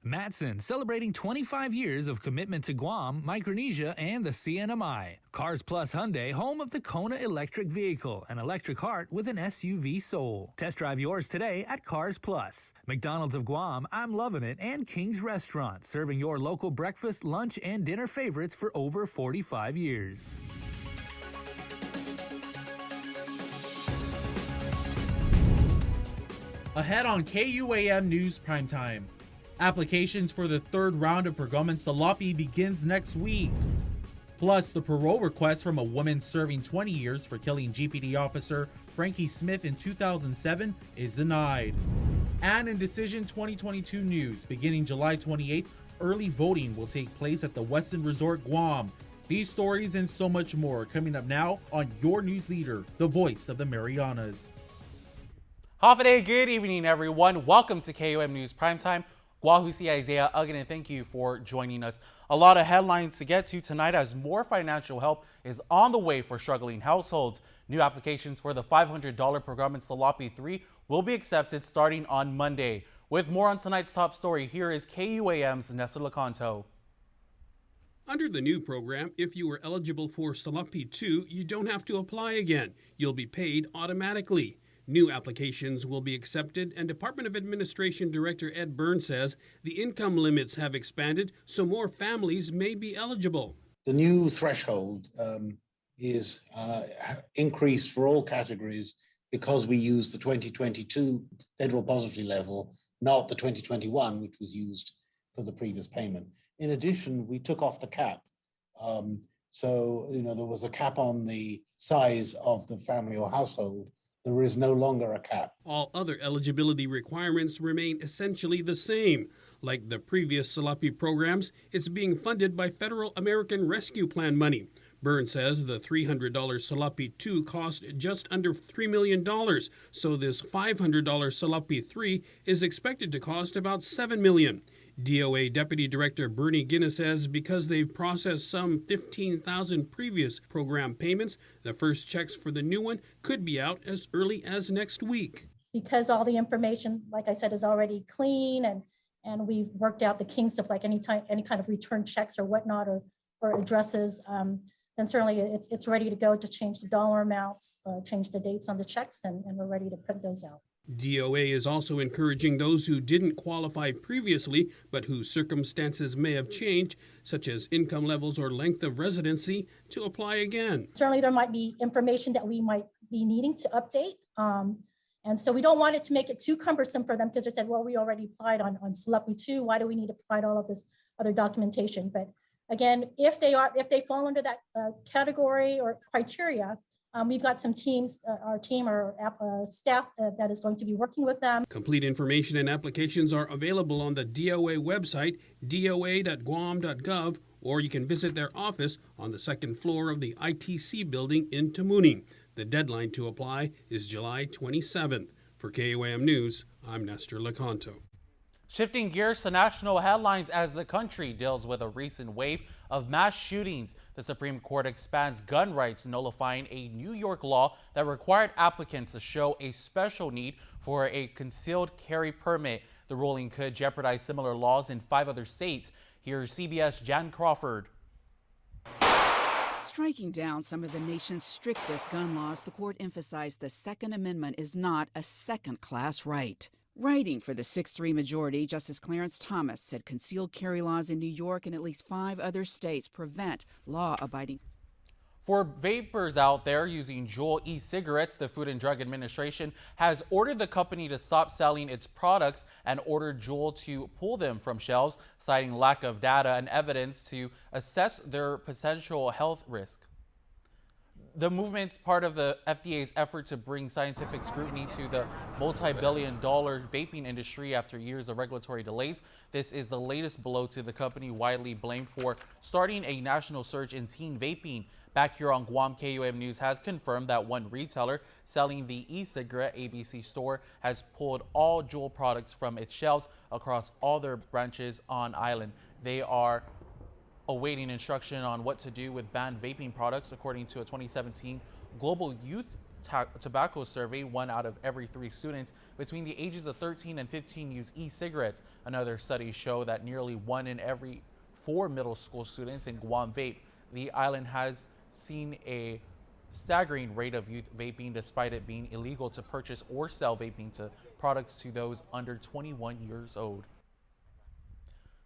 Matson, celebrating 25 years of commitment to Guam, Micronesia, and the CNMI. Cars Plus Hyundai, home of the Kona electric vehicle, an electric heart with an SUV soul. Test drive yours today at Cars Plus. McDonald's of Guam, I'm Loving It, and King's Restaurant, serving your local breakfast, lunch, and dinner favorites for over 45 years. Ahead on KUAM News Primetime. Applications for the third round of Pergaman Salapi begins next week. Plus, the parole request from a woman serving 20 years for killing GPD officer Frankie Smith in 2007 is denied. And in Decision 2022 news, beginning July 28th, early voting will take place at the Westin Resort Guam. These stories and so much more coming up now on your news leader, the voice of the Marianas. Hafa, good evening, everyone. Welcome to KUAM News Primetime. Guahusi Isaiah Uggan, and thank you for joining us. A lot of headlines to get to tonight as more financial help is on the way for struggling households. New applications for the $500 Pergaman Salapi 3 will be accepted starting on Monday. With more on tonight's top story, here is KUAM's Nestor Lecanto. Under the new program, if you are eligible for Salapi 2, you don't have to apply again. You'll be paid automatically. New applications will be accepted, and Department of Administration Director Ed Byrne says the income limits have expanded, so more families may be eligible. The new threshold is increased for all categories because we use the 2022 federal poverty level, not the 2021, which was used for the previous payment. In addition, we took off the cap. So, there was a cap on the size of the family or household. There is no longer a cap. All other eligibility requirements remain essentially the same. Like the previous Salapi programs, it's being funded by Federal American Rescue Plan money. Byrne says the $300 Salapi 2 cost just under $3 million, so this $500 Salapi 3 is expected to cost about $7 million. DOA Deputy Director Bernie Guinness says because they've processed some 15,000 previous program payments, the first checks for the new one could be out as early as next week. Because all the information, like I said, is already clean and we've worked out the kinks of like any kind of return checks or whatnot or addresses, then certainly it's ready to go. Just change the dollar amounts, change the dates on the checks, and we're ready to print those out. DOA is also encouraging those who didn't qualify previously, but whose circumstances may have changed, such as income levels or length of residency, to apply again. Certainly there might be information that we might be needing to update. And so we don't want it to make it too cumbersome for them because they said, well, we already applied on Salapi 2. Why do we need to provide all of this other documentation? But again, if they fall under that category or criteria, we've got some teams, our staff that is going to be working with them. Complete information and applications are available on the DOA website, doa.guam.gov, or you can visit their office on the second floor of the ITC building in Tamuning. The deadline to apply is July 27th. For KUAM News, I'm Nestor Lecanto. Shifting gears to national headlines as the country deals with a recent wave of mass shootings. The Supreme Court expands gun rights, nullifying a New York law that required applicants to show a special need for a concealed carry permit. The ruling could jeopardize similar laws in 5 other states. Here's CBS Jan Crawford. Striking down some of the nation's strictest gun laws, the court emphasized the Second Amendment is not a second-class right. Writing for the 6-3 majority, Justice Clarence Thomas said concealed carry laws in New York and at least 5 other states prevent law-abiding. For vapers out there using Juul e-cigarettes, the Food and Drug Administration has ordered the company to stop selling its products and ordered Juul to pull them from shelves, citing lack of data and evidence to assess their potential health risk. The movement's part of the FDA's effort to bring scientific scrutiny to the multi-billion-dollar vaping industry after years of regulatory delays. This is the latest blow to the company, widely blamed for starting a national surge in teen vaping. Back here on Guam, KUAM News has confirmed that one retailer selling the e-cigarette ABC store has pulled all Juul products from its shelves across all their branches on island. They are awaiting instruction on what to do with banned vaping products, according to a 2017 Global Youth Tobacco Survey, 1 out of every 3 students between the ages of 13 and 15 use e-cigarettes. Another study show that nearly 1 in every 4 middle school students in Guam vape. The island has seen a staggering rate of youth vaping, despite it being illegal to purchase or sell vaping products to those under 21 years old.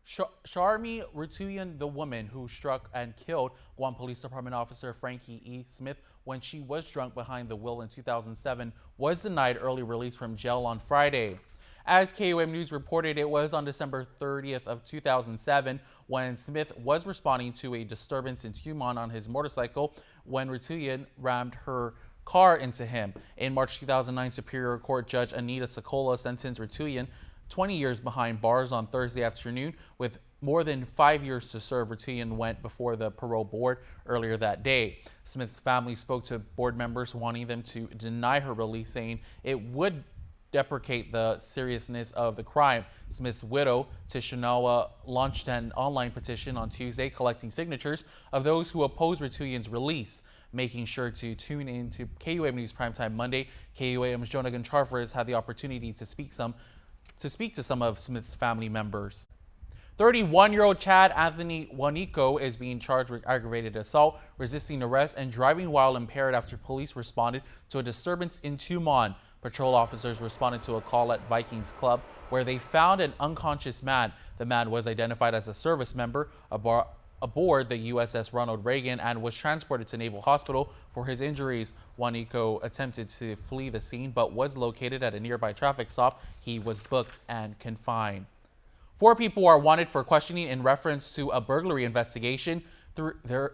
Sharmi Rutuyan, the woman who struck and killed Guam Police Department officer Frankie E. Smith when she was drunk behind the wheel in 2007, was denied early release from jail on Friday. As KUAM News reported, it was on December 30th of 2007 when Smith was responding to a disturbance in Tumon on his motorcycle when Rutuyan rammed her car into him. In March 2009, Superior Court Judge Anita Sokola sentenced Rutuyan 20 years behind bars on Thursday afternoon, with more than 5 years to serve. Rutuyan went before the parole board earlier that day. Smith's family spoke to board members wanting them to deny her release, saying it would deprecate the seriousness of the crime. Smith's widow, Tishinawa, launched an online petition on Tuesday collecting signatures of those who oppose Rutuyan's release. Making sure to tune in to KUAM News Primetime Monday, KUAM's Jonah Goncharfres had the opportunity to speak to some of Smith's family members. 31-year-old Chad Anthony Juanico is being charged with aggravated assault, resisting arrest, and driving while impaired after police responded to a disturbance in Tumon. Patrol officers responded to a call at Vikings Club where they found an unconscious man. The man was identified as a service member aboard the USS Ronald Reagan and was transported to Naval Hospital for his injuries. Juanico attempted to flee the scene but was located at a nearby traffic stop. He was booked and confined. 4 people are wanted for questioning in reference to a burglary investigation.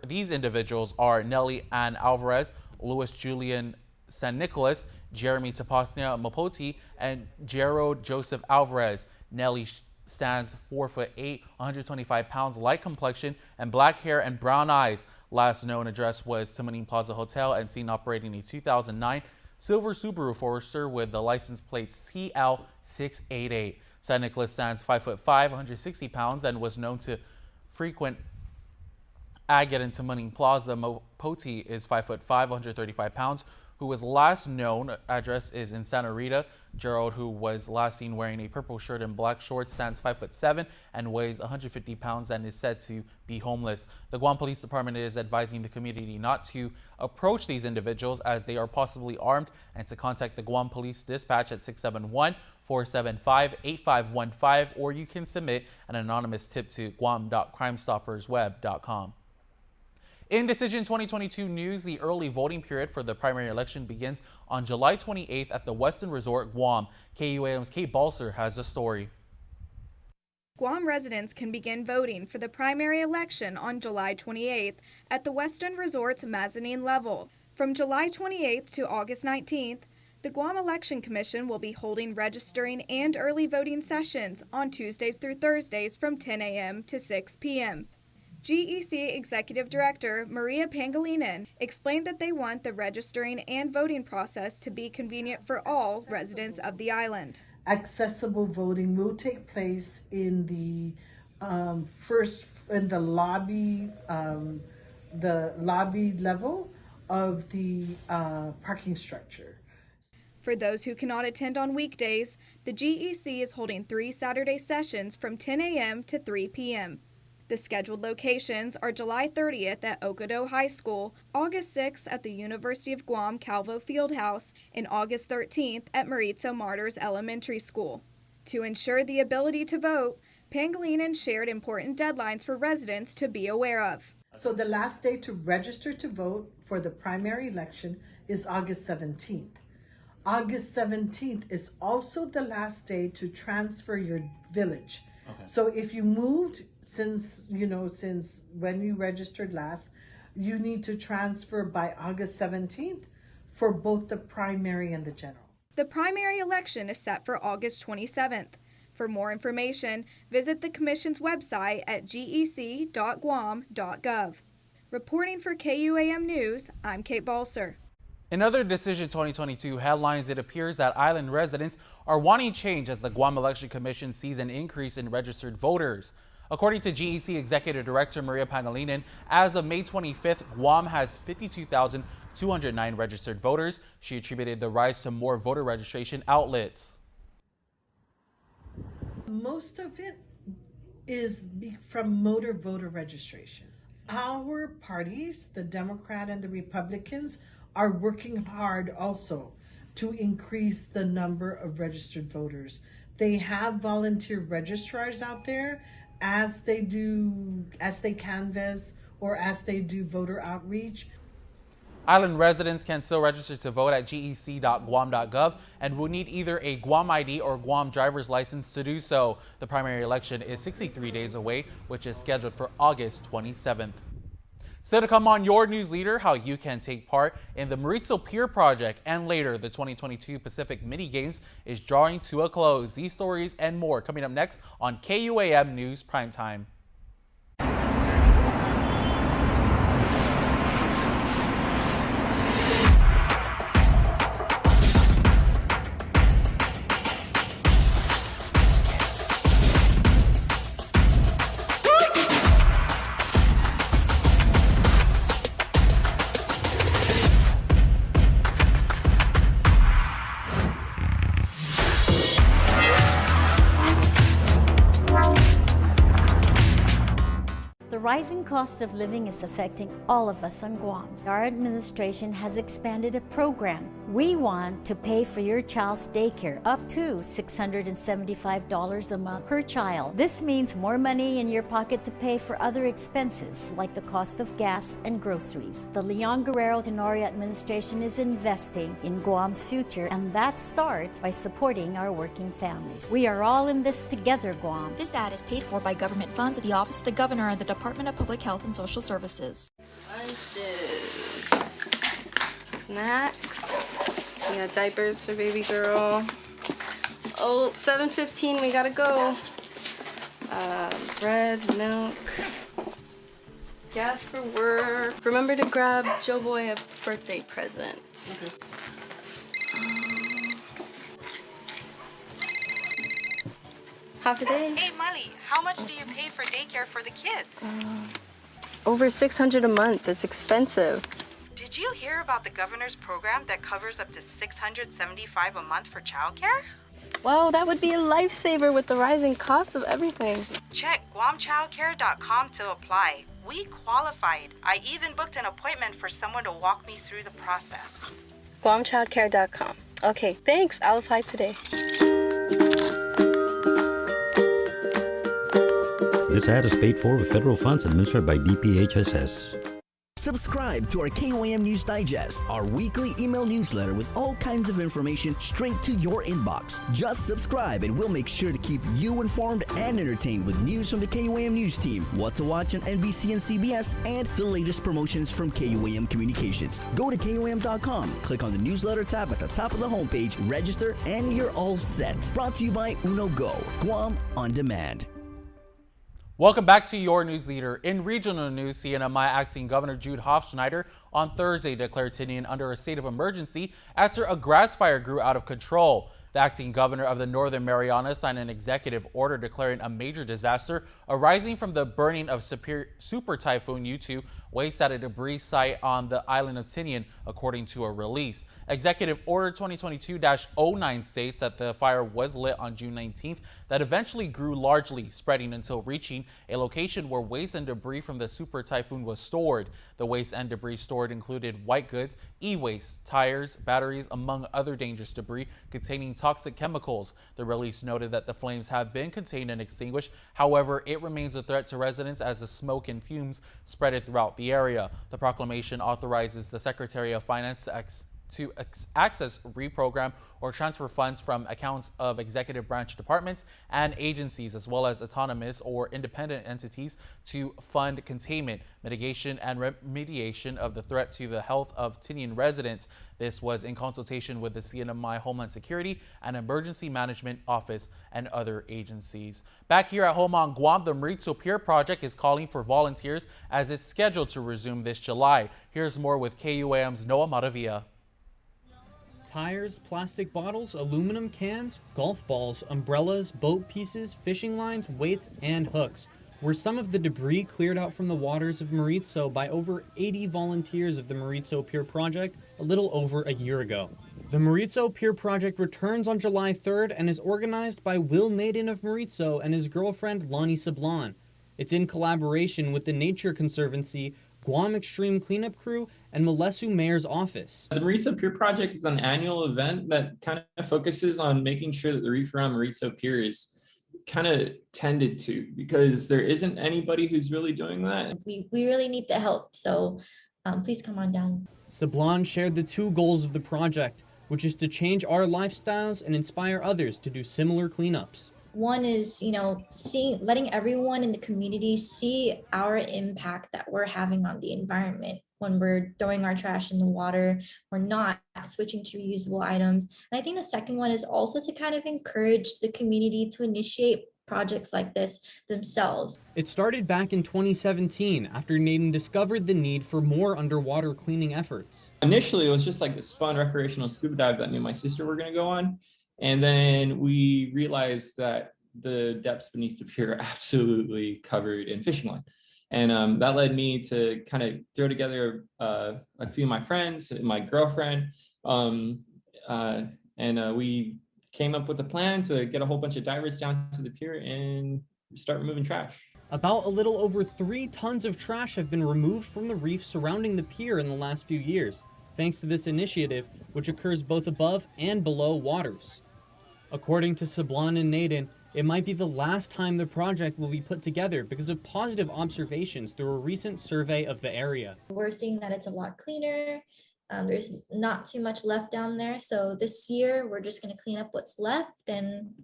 These individuals are Nelly Ann Alvarez, Louis Julian San Nicolas, Jeremy Tapasnia Mapoti, and Gerald Joseph Alvarez. Nelly stands 4'8", 125 pounds, light complexion, and black hair and brown eyes. Last known address was Timonin Plaza Hotel and seen operating a 2009 silver Subaru Forester with the license plate CL688. San Nicolas stands 5'5", 160 pounds, and was known to frequent Agate and Timonin Plaza. Mapoti is 5'5", 135 pounds, who was last known address is in Santa Rita. Gerald, who was last seen wearing a purple shirt and black shorts, stands 5'7" and weighs 150 pounds and is said to be homeless. The Guam Police Department is advising the community not to approach these individuals as they are possibly armed, and to contact the Guam Police Dispatch at 671-475-8515, or you can submit an anonymous tip to guam.crimestoppersweb.com. In Decision 2022 news, the early voting period for the primary election begins on July 28th at the Westin Resort, Guam. KUAM's Kate Balser has the story. Guam residents can begin voting for the primary election on July 28th at the Westin Resort's mezzanine level. From July 28th to August 19th, the Guam Election Commission will be holding registering and early voting sessions on Tuesdays through Thursdays from 10 a.m. to 6 p.m. GEC Executive Director Maria Pangilinan explained that they want the registering and voting process to be convenient for all residents of the island. Accessible voting will take place in the lobby level of the parking structure. For those who cannot attend on weekdays, the GEC is holding 3 Saturday sessions from 10 a.m. to 3 p.m. The scheduled locations are July 30th at Okado High School, August 6th at the University of Guam Calvo Fieldhouse, and August 13th at Maritza Martyrs Elementary School. To ensure the ability to vote, Pangilinan shared important deadlines for residents to be aware of. So the last day to register to vote for the primary election is August 17th. August 17th is also the last day to transfer your village. Okay. So if you moved since when you registered last, you need to transfer by August 17th for both the primary and the general. The primary election is set for August 27th. For more information, visit the Commission's website at gec.guam.gov. Reporting for KUAM News, I'm Kate Balser. In other Decision 2022 headlines, it appears that island residents are wanting change as the Guam Election Commission sees an increase in registered voters. According to GEC Executive Director Maria Pangilinan, as of May 25th, Guam has 52,209 registered voters. She attributed the rise to more voter registration outlets. Most of it is from motor voter registration. Our parties, the Democrat and the Republicans, are working hard also to increase the number of registered voters. They have volunteer registrars out there as they canvass or as they do voter outreach. Island residents can still register to vote at gec.guam.gov and will need either a Guam ID or Guam driver's license to do so. The primary election is 63 days away, which is scheduled for August 27th. Still to come on Your News Leader, how you can take part in the Mauricio Pier Project, and later the 2022 Pacific Mini Games is drawing to a close. These stories and more coming up next on KUAM News Primetime. The rising cost of living is affecting all of us on Guam. Our administration has expanded a program. We want to pay for your child's daycare up to $675 a month per child. This means more money in your pocket to pay for other expenses like the cost of gas and groceries. The Leon Guerrero Tenorio administration is investing in Guam's future, and that starts by supporting our working families. We are all in this together, Guam. This ad is paid for by government funds at the Office of the Governor and the Department of Public Health and Social Services. Lunches, snacks, we got diapers for baby girl. Oh, 7:15, we gotta go. Bread, milk, gas for work. Remember to grab Joe Boy a birthday present. Half a day. Hey, Molly, how much do you pay for daycare for the kids? Over $600 a month. It's expensive. Did you hear about the governor's program that covers up to $675 a month for childcare? Wow, that would be a lifesaver with the rising cost of everything. Check guamchildcare.com to apply. We qualified. I even booked an appointment for someone to walk me through the process. guamchildcare.com. Okay, thanks. I'll apply today. This ad is paid for with federal funds administered by DPHSS. Subscribe to our KUAM News Digest, our weekly email newsletter with all kinds of information straight to your inbox. Just subscribe and we'll make sure to keep you informed and entertained with news from the KUAM News team, what to watch on NBC and CBS, and the latest promotions from KUAM Communications. Go to KUAM.com, click on the newsletter tab at the top of the homepage, register, and you're all set. Brought to you by Uno Go, Guam On Demand. Welcome back to Your News Leader. In regional news, CNMI Acting Governor Jude Hofschneider on Thursday declared Tinian under a state of emergency after a grass fire grew out of control. The acting governor of the Northern Marianas signed an executive order declaring a major disaster arising from the burning of Super Typhoon U2 waste at a debris site on the island of Tinian, according to a release. Executive Order 2022-09 states that the fire was lit on June 19th that eventually grew largely, spreading until reaching a location where waste and debris from the Super Typhoon was stored. The waste and debris stored included white goods, e-waste, tires, batteries, among other dangerous debris containing toxic chemicals. The release noted that the flames have been contained and extinguished. However, it remains a threat to residents as the smoke and fumes spread throughout the area. The proclamation authorizes the Secretary of Finance to access, reprogram, or transfer funds from accounts of executive branch departments and agencies, as well as autonomous or independent entities, to fund containment, mitigation, and remediation of the threat to the health of Tinian residents. This was in consultation with the CNMI Homeland Security and Emergency Management Office and other agencies. Back here at home on Guam, the Mauricio Pier Project is calling for volunteers as it's scheduled to resume this July. Here's more with KUAM's Noah Maravilla. Tires, plastic bottles, aluminum cans, golf balls, umbrellas, boat pieces, fishing lines, weights, and hooks. were some of the debris cleared out from the waters of Maritso by over 80 volunteers of the Maritso Pier Project a little over a year ago. The Maritso Pier Project returns on July 3rd and is organized by Will Naden of Maritso and his girlfriend Lonnie Sablan. It's in collaboration with the Nature Conservancy, Guam Extreme Cleanup Crew, and Malesu Mayor's office. The Maritso Pier Project is an annual event that kind of focuses on making sure that the reef around Maritso Pier is kind of tended to, because there isn't anybody who's really doing that. We really need the help, so please come on down. Sablan shared the two goals of the project, which is to change our lifestyles and inspire others to do similar cleanups. One is, letting everyone in the community see our impact that we're having on the environment. When we're throwing our trash in the water, we're not switching to reusable items. And I think the second one is also to kind of encourage the community to initiate projects like this themselves. It started back in 2017 after Naden discovered the need for more underwater cleaning efforts. Initially, it was just like this fun recreational scuba dive that me and my sister were going to go on. And then we realized that the depths beneath the pier are absolutely covered in fishing line. And that led me to kind of throw together a few of my friends, my girlfriend, and we came up with a plan to get a whole bunch of divers down to the pier and start removing trash. About a little over 3 tons of trash have been removed from the reef surrounding the pier in the last few years, thanks to this initiative, which occurs both above and below waters. According to Sablan and Naden, it might be the last time the project will be put together because of positive observations through a recent survey of the area. We're seeing that it's a lot cleaner. There's not too much left down there. So this year, we're just going to clean up what's left and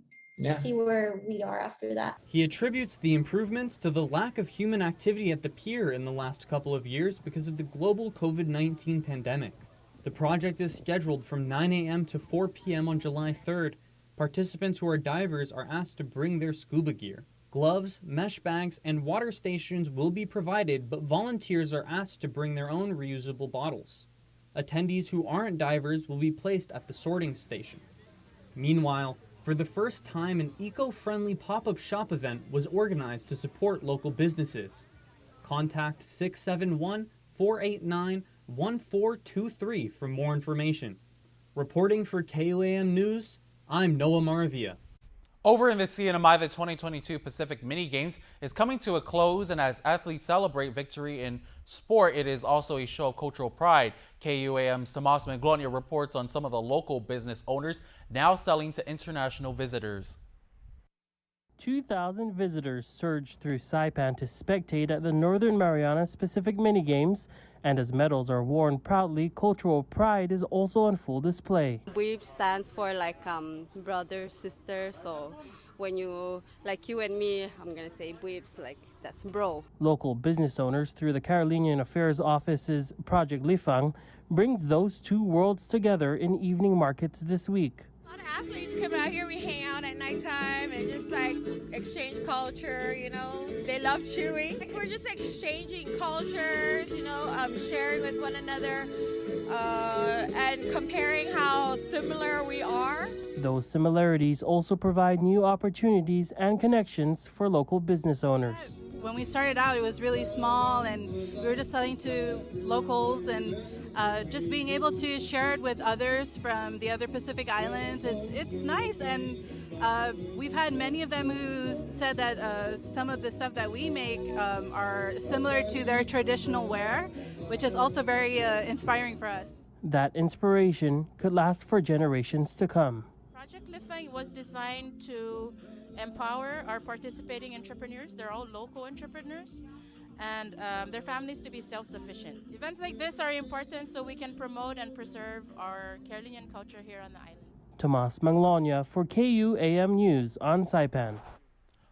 see where we are after that. He attributes the improvements to the lack of human activity at the pier in the last couple of years because of the global COVID-19 pandemic. The project is scheduled from 9 a.m. to 4 p.m. on July 3rd. Participants who are divers are asked to bring their scuba gear. Gloves, mesh bags, and water stations will be provided, but volunteers are asked to bring their own reusable bottles. Attendees who aren't divers will be placed at the sorting station. Meanwhile, for the first time, an eco-friendly pop-up shop event was organized to support local businesses. Contact 671-489-1423 for more information. Reporting for KUAM News, I'm Noah Maravilla. Over in the CNMI, the 2022 Pacific Mini Games is coming to a close, and as athletes celebrate victory in sport, it is also a show of cultural pride. KUAM's Tomas Maglonia reports on some of the local business owners now selling to international visitors. 2,000 visitors surged through Saipan to spectate at the Northern Marianas Pacific Mini Games, and as medals are worn proudly, cultural pride is also on full display. BWIB stands for brother, sister, so when you, like you and me, I'm gonna say BWIB's that's bro. Local business owners through the Carolinian Affairs Office's Project Lifang brings those two worlds together in evening markets this week. Athletes come out here, we hang out at nighttime and just exchange culture, They love chewing. We're just exchanging cultures, sharing with one another and comparing how similar we are. Those similarities also provide new opportunities and connections for local business owners. When we started out, it was really small and we were just selling to locals, and just being able to share it with others from the other Pacific Islands, it's nice. And we've had many of them who said that some of the stuff that we make are similar to their traditional wear, which is also very inspiring for us. That inspiration could last for generations to come. Project Lifang was designed to empower our participating entrepreneurs. They're all local entrepreneurs, and their families to be self-sufficient. Events like this are important so we can promote and preserve our Carolinian culture here on the island. Tomas Maglonia for KUAM News on Saipan.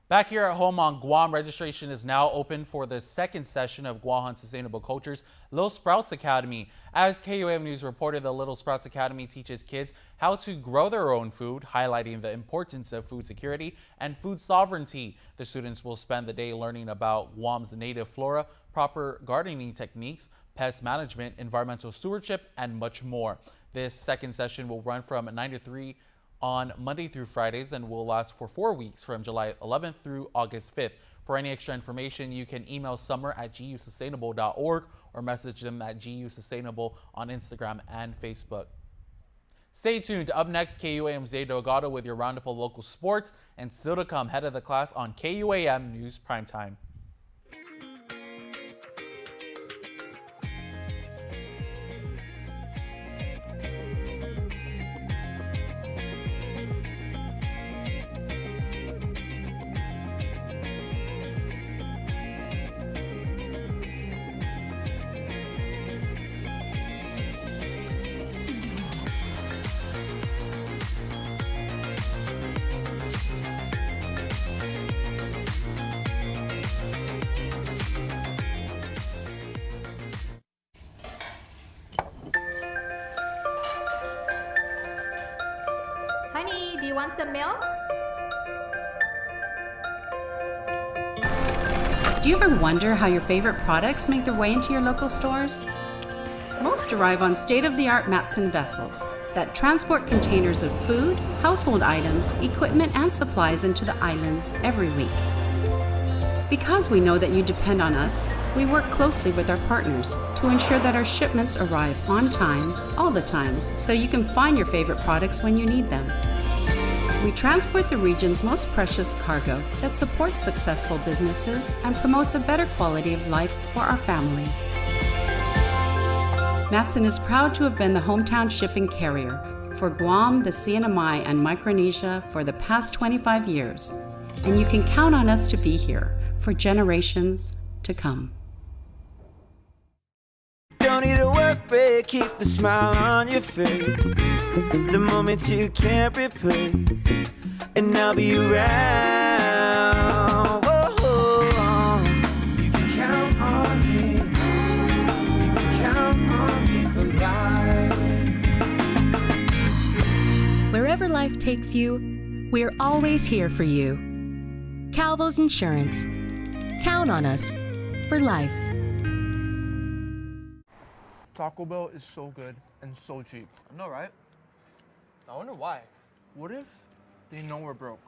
Back here at home on Guam, registration is now open for the second session of Guam Sustainable Culture's Little Sprouts Academy. As KUAM News reported, the Little Sprouts Academy teaches kids how to grow their own food, highlighting the importance of food security and food sovereignty. The students will spend the day learning about Guam's native flora, proper gardening techniques, pest management, environmental stewardship, and much more. This second session will run from 9 to 3 on Monday through Fridays and will last for 4 weeks from July 11th through August 5th. For any extra information, you can email summer@gusustainable.org or message them at gusustainable on Instagram and Facebook. Stay tuned. Up next, KUAM's Zay Delgado with your roundup of local sports, and still to come, head of the class on KUAM News Primetime. Honey, do you want some milk? Do you ever wonder how your favorite products make their way into your local stores? Most arrive on state-of-the-art Matson vessels that transport containers of food, household items, equipment, and supplies into the islands every week. Because we know that you depend on us, we work closely with our partners to ensure that our shipments arrive on time, all the time, so you can find your favorite products when you need them. We transport the region's most precious cargo that supports successful businesses and promotes a better quality of life for our families. Matson is proud to have been the hometown shipping carrier for Guam, the CNMI, and Micronesia for the past 25 years, and you can count on us to be here for generations to come. Don't need a work break, keep the smile on your face. The moments you can't replace, and I'll be around. Whoa. You can count on me. You can count on me for life. Wherever life takes you, we're always here for you. Calvo's Insurance. Count on us for life. Taco Bell is so good and so cheap. I know, right? I wonder why. What if they know we're broke?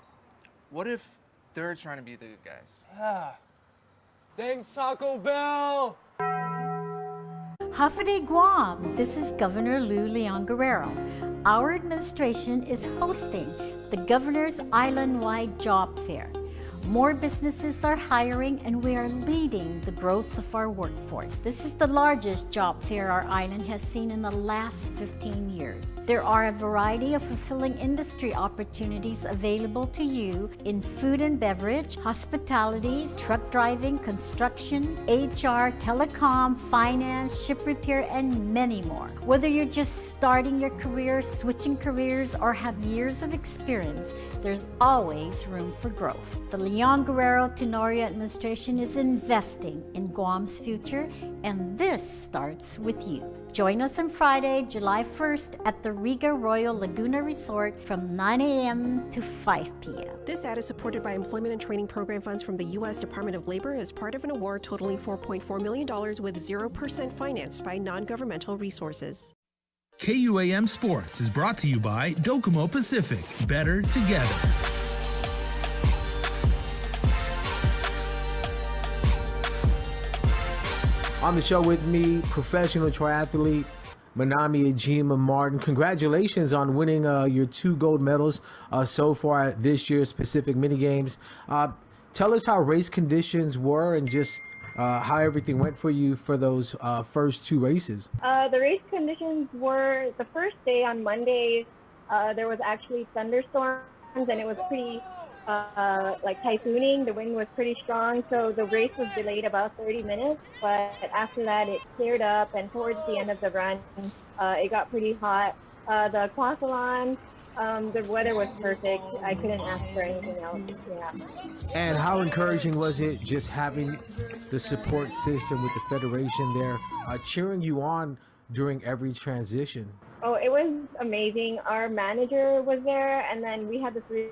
What if they're trying to be the good guys? Yeah. Thanks, Taco Bell! Hafide Guam, this is Governor Lou Leon Guerrero. Our administration is hosting the Governor's Island-wide Job Fair. More businesses are hiring and we are leading the growth of our workforce. This is the largest job fair our island has seen in the last 15 years. There are a variety of fulfilling industry opportunities available to you in food and beverage, hospitality, truck driving, construction, HR, telecom, finance, ship repair, and many more. Whether you're just starting your career, switching careers, or have years of experience, there's always room for growth. The Leon Guerrero Tenorio administration is investing in Guam's future, and this starts with you. Join us on Friday, July 1st at the Riga Royal Laguna Resort from 9 a.m. to 5 p.m. This ad is supported by Employment and Training Program funds from the U.S. Department of Labor as part of an award totaling $4.4 million with 0% financed by non-governmental resources. KUAM Sports is brought to you by Docomo Pacific. Better together. On the show with me, professional triathlete Manami Ejima Martin. Congratulations on winning your 2 gold medals so far at this year's Pacific Mini Games. Tell us how race conditions were and just how everything went for you for those first 2 races. The race conditions were, the first day on Monday, there was actually thunderstorms and it was pretty like typhooning. The wind was pretty strong, so the race was delayed about 30 minutes, but after that it cleared up, and towards the end of the run it got pretty hot. The quathlon, the weather was perfect. I couldn't ask for anything else. Yeah. And how encouraging was it just having the support system with the federation there cheering you on during every transition? Oh, it was amazing. Our manager was there, and then we had the three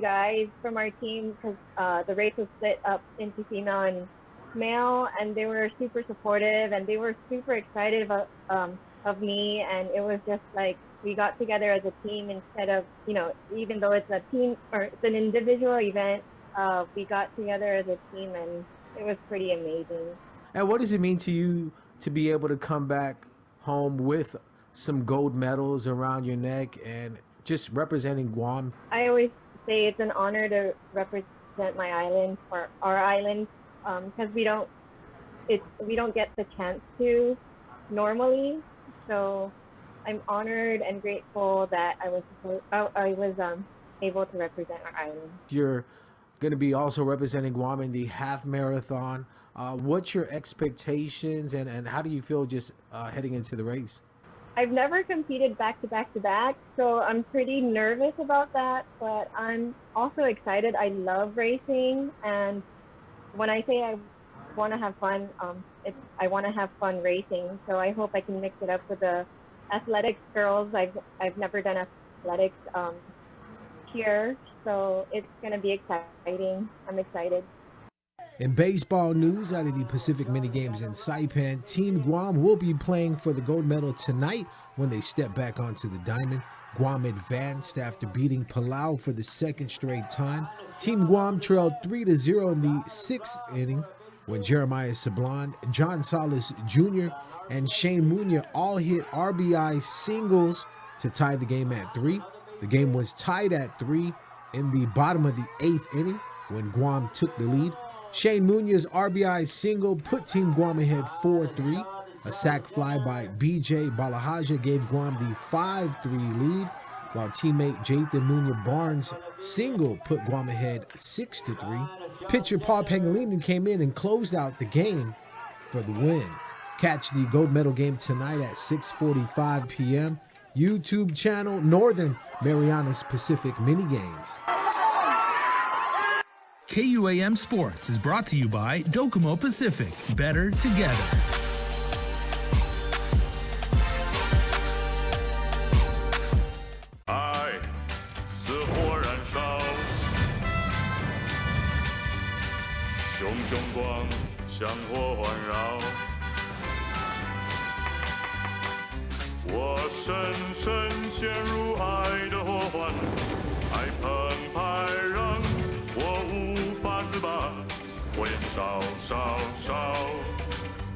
guys from our team, because the race was split up into female and male, and they were super supportive and they were super excited of me, and it was just like we got together as a team instead of, even though it's a team or it's an individual event, we got together as a team and it was pretty amazing. And what does it mean to you to be able to come back home with some gold medals around your neck and just representing Guam? I always say it's an honor to represent my island or our island because we don't get the chance to normally. So I'm honored and grateful that I was able to represent our island. You're going to be also representing Guam in the half marathon. What's your expectations and how do you feel just heading into the race? I've never competed back to back, so I'm pretty nervous about that, but I'm also excited. I love racing, and when I say I want to have fun, I want to have fun racing. So I hope I can mix it up with the athletics girls. I've never done athletics here, so it's going to be exciting. I'm excited. In baseball news, out of the Pacific Mini Games in Saipan, Team Guam will be playing for the gold medal tonight when they step back onto the diamond. Guam advanced after beating Palau for the second straight time. Team Guam trailed 3-0 in the sixth inning when Jeremiah Sablon, John Salas Jr., and Shane Munya all hit RBI singles to tie the game at 3. The game was tied at 3 in the bottom of the 8th inning when Guam took the lead. Shane Munya's RBI single put Team Guam ahead 4-3. A sac fly by BJ Balahaja gave Guam the 5-3 lead, while teammate Jathan Munya Barnes' single put Guam ahead 6-3. Pitcher Paul Pangilinan came in and closed out the game for the win. Catch the gold medal game tonight at 6:45 p.m. YouTube channel Northern Marianas Pacific Mini Games. KUAM Sports is brought to you by Docomo Pacific. Better together.爱似火燃烧，熊熊光像火环绕。我深深陷入爱的火环，爱澎湃让我无法自拔，火焰烧烧烧，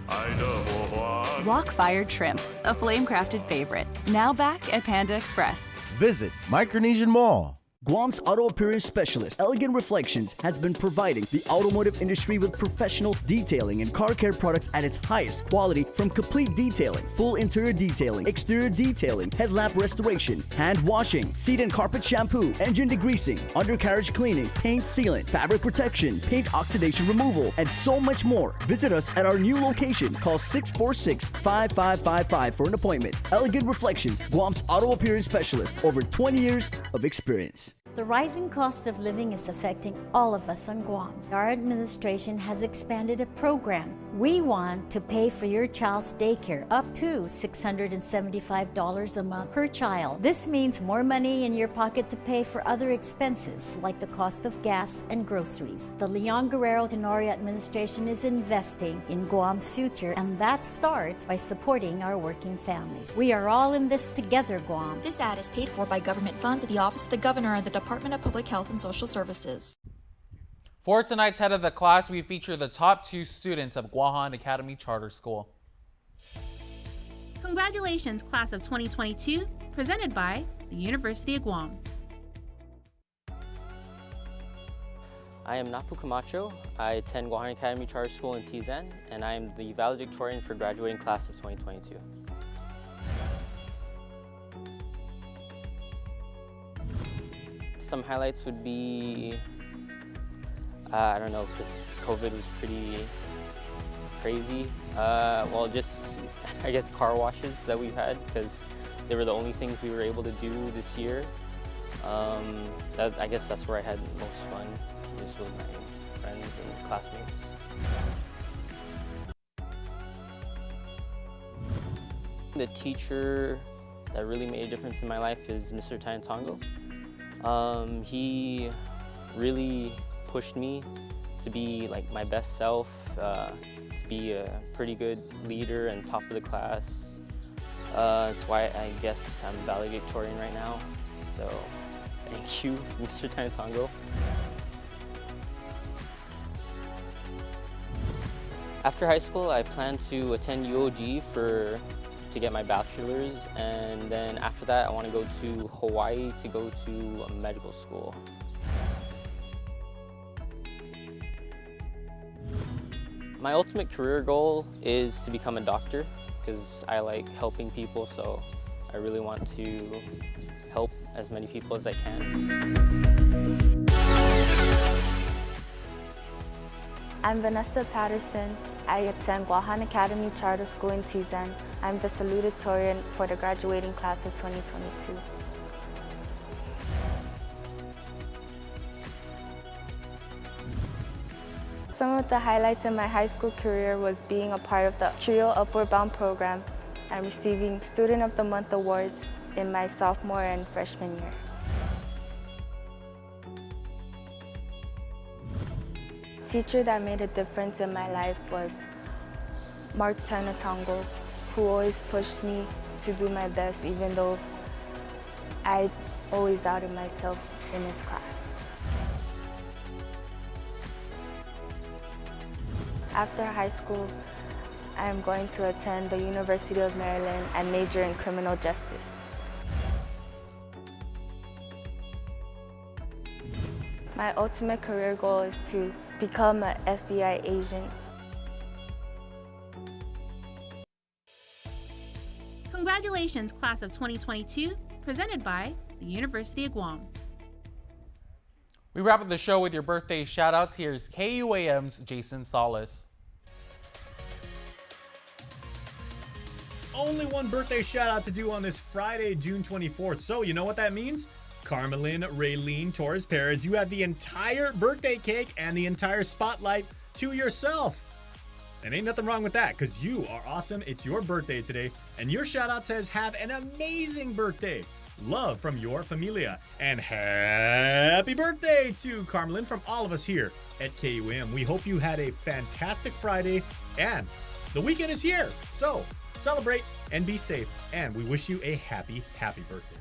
爱的火环。 Rock-fired shrimp, a flame-crafted favorite. Now back at Panda Express. Visit Micronesian Mall. Guam's auto appearance specialist, Elegant Reflections, has been providing the automotive industry with professional detailing and car care products at its highest quality, from complete detailing, full interior detailing, exterior detailing, headlamp restoration, hand washing, seat and carpet shampoo, engine degreasing, undercarriage cleaning, paint sealant, fabric protection, paint oxidation removal, and so much more. Visit us at our new location. Call 646-5555 for an appointment. Elegant Reflections, Guam's auto appearance specialist, over 20 years of experience. The rising cost of living is affecting all of us on Guam. Our administration has expanded a program. We want to pay for your child's daycare up to $675 a month per child. This means more money in your pocket to pay for other expenses like the cost of gas and groceries. The Leon Guerrero Tenorio administration is investing in Guam's future, and that starts by supporting our working families. We are all in this together, Guam. This ad is paid for by government funds at the Office of the Governor and the Department of Public Health and Social Services. For tonight's head of the class, we feature the top 2 students of Guahan Academy Charter School. Congratulations, class of 2022, presented by the University of Guam. I am Napu Camacho. I attend Guahan Academy Charter School in Tizan, and I am the valedictorian for graduating class of 2022. Some highlights would be, I don't know, because COVID was pretty crazy. Well, just, I guess, car washes that we've had, because they were the only things we were able to do this year. I guess that's where I had the most fun, just with my friends and classmates. The teacher that really made a difference in my life is Mr. Tayantongo. He really pushed me to be like my best self, to be a pretty good leader and top of the class. That's why I guess I'm valedictorian right now. So thank you, Mr. Tanatongo. After high school, I plan to attend UOG to get my bachelor's, and then after that, I want to go to Hawaii to go to medical school. My ultimate career goal is to become a doctor because I like helping people, so I really want to help as many people as I can. I'm Vanessa Patterson. I attend Guahan Academy Charter School in Tizan. I'm the salutatorian for the graduating class of 2022. Some of the highlights in my high school career was being a part of the TRIO Upward Bound program and receiving Student of the Month awards in my sophomore and freshman year. A teacher that made a difference in my life was Mark Tanatongo, who always pushed me to do my best even though I always doubted myself in his class. After high school, I am going to attend the University of Maryland and major in criminal justice. My ultimate career goal is to become an FBI agent. Congratulations, class of 2022, presented by the University of Guam. We wrap up the show with your birthday shout-outs. Here's KUAM's Jason Solis. Only one birthday shout-out to do on this Friday, June 24th. So you know what that means? Carmelyn Raylene Torres Perez, you have the entire birthday cake and the entire spotlight to yourself. And ain't nothing wrong with that, because you are awesome. It's your birthday today, and your shout-out says, have an amazing birthday. Love from your familia. And happy birthday to Carmelyn from all of us here at KUAM. We hope you had a fantastic Friday, and the weekend is here. So celebrate and be safe, and we wish you a happy, happy birthday.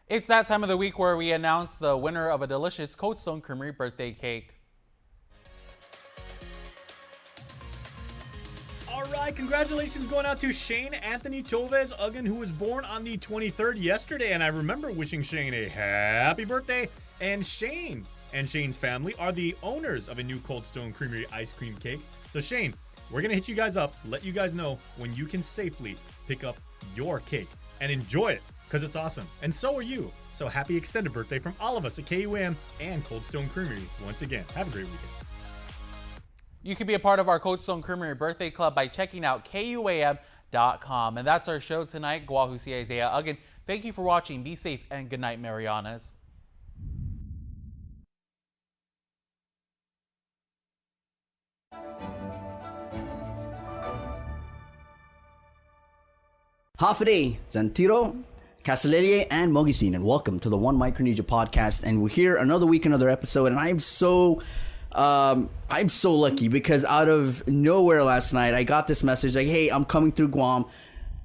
It's that time of the week where we announce the winner of a delicious Cold Stone Creamery birthday cake. All right, congratulations going out to Shane Anthony Chavez Uggan, who was born on the 23rd yesterday, and I remember wishing Shane a happy birthday. And Shane and Shane's family are the owners of a new Cold Stone Creamery ice cream cake. So Shane, we're gonna hit you guys up, let you guys know when you can safely pick up your cake and enjoy it, because it's awesome. And so are you. So happy extended birthday from all of us at KUAM and Cold Stone Creamery once again. Have a great weekend. You can be a part of our Cold Stone Creamery Birthday Club by checking out KUAM.com. And that's our show tonight. Guahusi Isaiah Uggan. Thank you for watching. Be safe and good night, Marianas. Hafide, Zantiro, Casalelier, and Mogisin, and welcome to the One Micronesia podcast. And we're here another week, another episode, and I'm so lucky because out of nowhere last night, I got this message like, hey, I'm coming through Guam.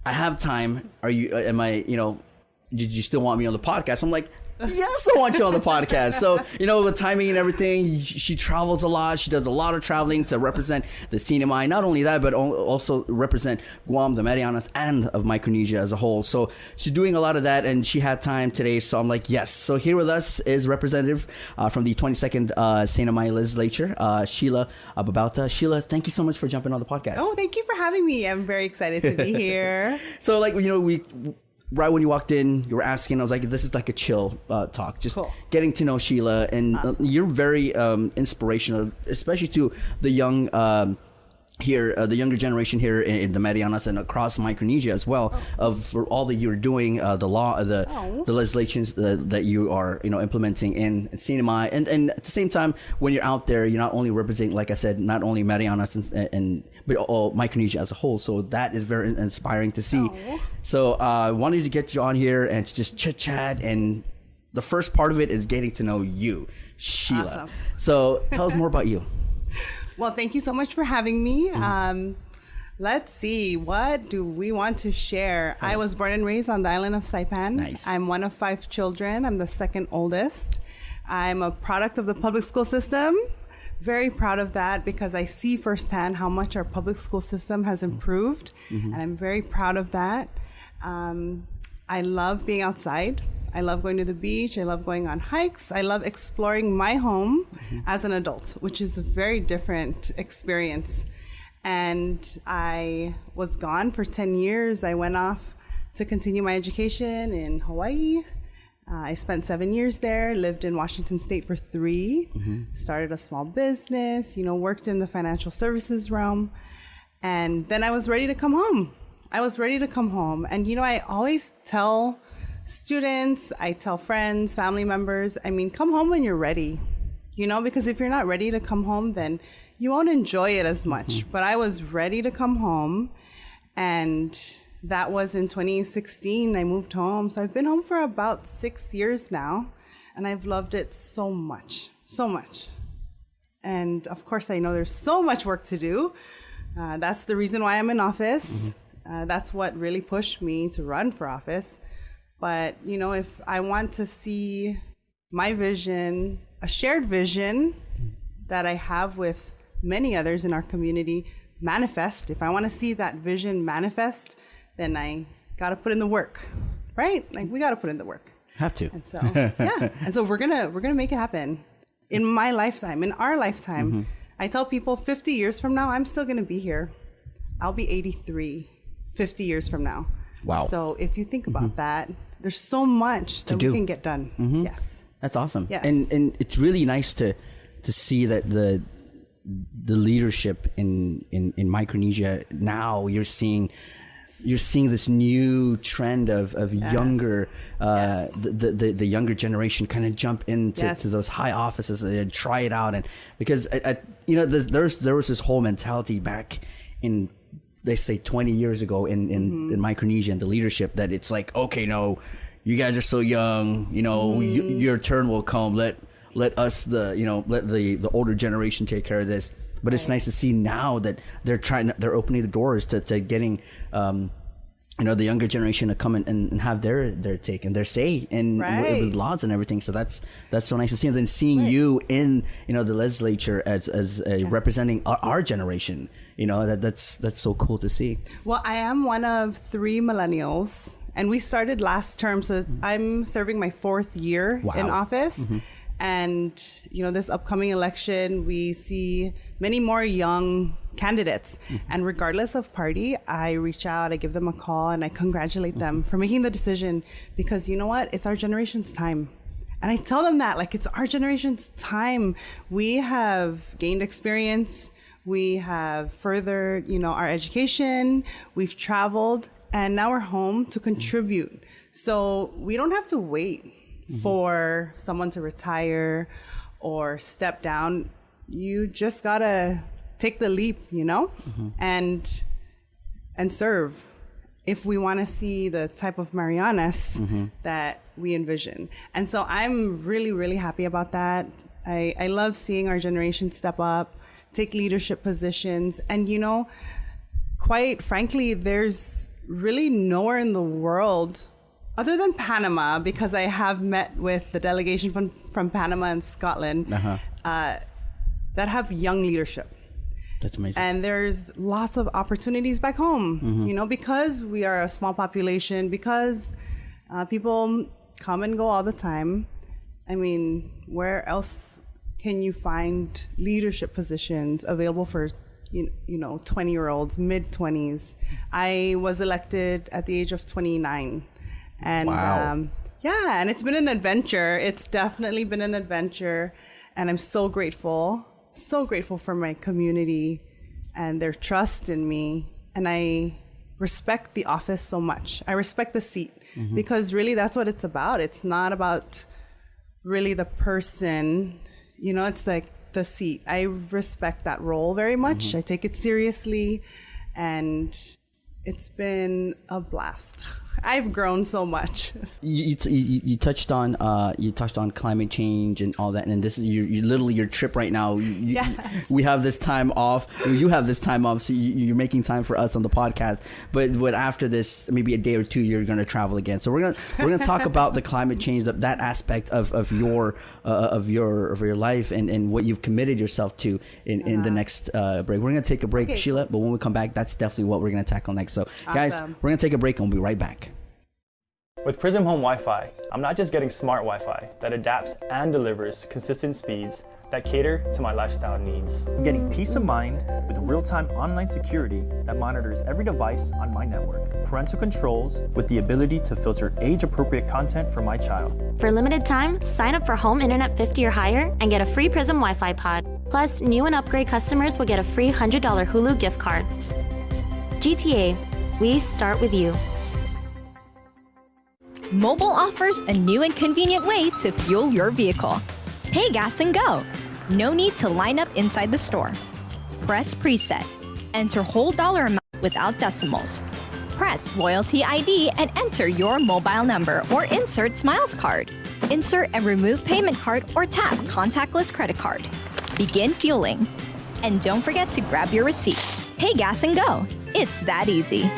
I have time. Did you still want me on the podcast? I'm like, yes, I want you on the podcast. So, with timing and everything, she travels a lot. She does a lot of traveling to represent the CNMI. Not only that, but also represent Guam, the Marianas, and of Micronesia as a whole. So she's doing a lot of that, and she had time today. So I'm like, yes. So here with us is representative from the 22nd CNMI legislature, Sheila Babauta. Sheila, thank you so much for jumping on the podcast. Oh, thank you for having me. I'm very excited to be here. So, right when you walked in, you were asking, I was like, this is like a chill talk, just cool. Getting to know Sheila, and awesome. You're very inspirational, especially to the young the younger generation here in the Marianas and across Micronesia as well, for all that you're doing, the legislations that you are implementing in CNMI, and at the same time, when you're out there, you're not only representing, like I said, not only Marianas but all Micronesia as a whole. So that is very inspiring to see. So I wanted to get you on here and to just chit chat, and the first part of it is getting to know you, Sheila. Awesome. So tell us more about you. Well, thank you so much for having me. Let's see, what do we want to share? I was born and raised on the island of Saipan. Nice. I'm one of 5 children. I'm the second oldest. I'm a product of the public school system. Very proud of that because I see firsthand how much our public school system has improved. And I'm very proud of that. I love being outside. I love going to the beach. I love going on hikes. I love exploring my home as an adult, which is a very different experience. And I was gone for 10 years. I went off to continue my education in Hawaii. I spent 7 years there, lived in Washington State for 3, started a small business, worked in the financial services realm. And then I was ready to come home. And, I always tell students, I tell friends, family members, come home when you're ready, because if you're not ready to come home, then you won't enjoy it as much. But I was ready to come home, and that was in 2016. I moved home. So I've been home for about 6 years now, and I've loved it so much, so much. And of course, I know there's so much work to do. That's the reason why I'm in office. That's what really pushed me to run for office. But, if I want to see my vision, a shared vision that I have with many others in our community manifest, if I want to see that vision manifest, then I got to put in the work, right? Like, we got to put in the work. Have to. And so, yeah. And so we're going to make it happen in my lifetime, in our lifetime. I tell people 50 years from now, I'm still going to be here. I'll be 83, 50 years from now. Wow. So if you think about that, there's so much that we can get done. Yes. That's awesome. Yes. And it's really nice to see that the leadership in Micronesia now, you're seeing this new trend of younger the younger generation kind of jump into to those high offices and try it out. And because there was this whole mentality back in, they say 20 years ago in Micronesia and the leadership, that it's like, okay, no, you guys are so young, your turn will come. Let us let the older generation take care of this. But it's nice to see now that they're opening the doors to getting the younger generation to come and have their take and their say in with laws and everything. So that's so nice to see. And then seeing you in the legislature as representing our generation, that's so cool to see. Well, I am one of 3 millennials, and we started last term, so I'm serving my 4th year in office. And this upcoming election, we see many more young candidates. And regardless of party, I reach out, I give them a call, and I congratulate them for making the decision, because you know what? It's our generation's time. And I tell them that, like, it's our generation's time. We have gained experience. We have furthered, our education. We've traveled, and now we're home to contribute. So we don't have to wait for someone to retire or step down. You just gotta take the leap, and serve, if we want to see the type of Marianas that we envision. And so I'm really, really happy about that. I love seeing our generation step up, take leadership positions. And quite frankly, there's really nowhere in the world other than Panama, because I have met with the delegation from Panama and Scotland, that have young leadership. That's amazing. And there's lots of opportunities back home, because we are a small population, because people come and go all the time. I mean, where else can you find leadership positions available for 20-year-olds, mid-20s? I was elected at the age of 29. And and it's been an adventure. It's definitely been an adventure. And I'm so grateful for my community and their trust in me. And I respect the office so much. I respect the seat, because really that's what it's about. It's not about really the person, it's like the seat. I respect that role very much. I take it seriously, and it's been a blast. I've grown so much. You touched on climate change and all that, and this is you literally your trip right now. Yes. We have this time off. You have this time off, so you're making time for us on the podcast. But after this, maybe a day or two, you're going to travel again. So we're gonna talk about the climate change, that aspect of your life and what you've committed yourself to in the next break. We're gonna take a break, Okay, Sheila. But when we come back, that's definitely what we're gonna tackle next. So guys, Awesome. we're gonna take a break and we'll be right back. With Prism Home Wi-Fi, I'm not just getting smart Wi-Fi that adapts and delivers consistent speeds that cater to my lifestyle needs. I'm getting peace of mind with real-time online security that monitors every device on my network, parental controls with the ability to filter age-appropriate content for my child. For a limited time, sign up for Home Internet 50 or higher and get a free Prism Wi-Fi pod. Plus, new and upgrade customers will get a free $100 Hulu gift card. GTA, we start with you. Mobile offers a new and convenient way to fuel your vehicle. Pay gas and go. No need to line up inside the store. Press preset. Enter whole dollar amount without decimals. Press loyalty ID and enter your mobile number or insert Smiles card. Insert and remove payment card or tap contactless credit card. Begin fueling. And don't forget to grab your receipt. Pay gas and go. It's that easy.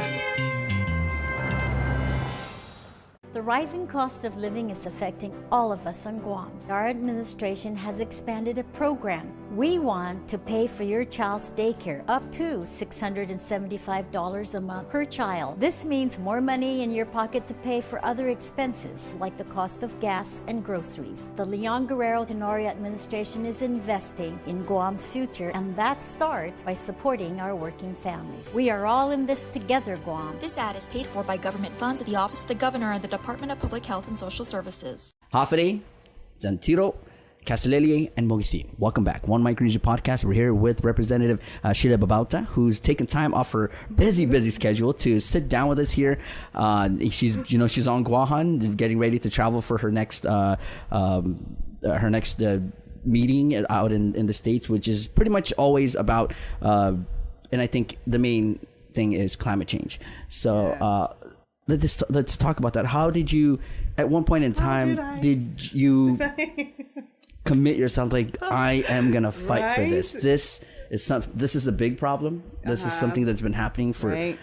The rising cost of living is affecting all of us on Guam. Our administration has expanded a program. We want to pay for your child's daycare up to $675 a month per child. This means more money in your pocket to pay for other expenses like the cost of gas and groceries. The Leon Guerrero Tenorio administration is investing in Guam's future, and that starts by supporting our working families. We are all in this together, Guam. This ad is paid for by government funds at the Office of the Governor and the Department of Public Health and Social Services. Hafide, Zantiro, Casaleli, and Mogisi. Welcome back. One Micronesia podcast. We're here with Representative Sheila Babauta, who's taken time off her busy schedule to sit down with us here. She's on Guahan, getting ready to travel for her next meeting out in the States, which is pretty much always about, and I think the main thing is climate change. So let's talk about that. How did you, at one point in time, did you commit yourself like, I am gonna fight for this? This is a big problem. This is something that's been happening for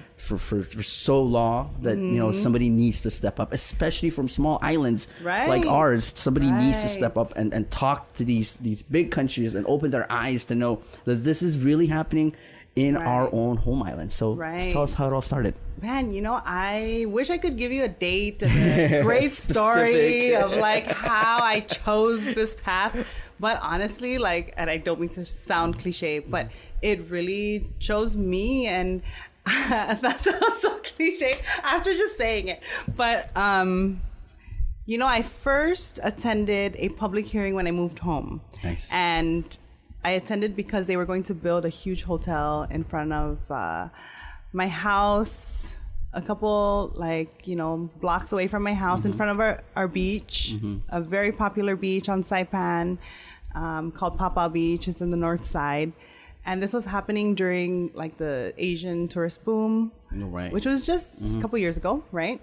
so long that somebody needs to step up, especially from small islands like ours. Somebody needs to step up and talk to these big countries and open their eyes to know that this is really happening in our own home island. So just tell us how it all started. Man, I wish I could give you a date and a great story of like how I chose this path. But honestly, and I don't mean to sound cliche, but it really chose me. And that sounds so cliche after just saying it. But, I first attended a public hearing when I moved home. Nice. And I attended because they were going to build a huge hotel in front of my house, a couple blocks away from my house, in front of our beach, a very popular beach on Saipan called Papa Beach. It's in the north side. And this was happening during the Asian tourist boom, which was just a couple years ago, right?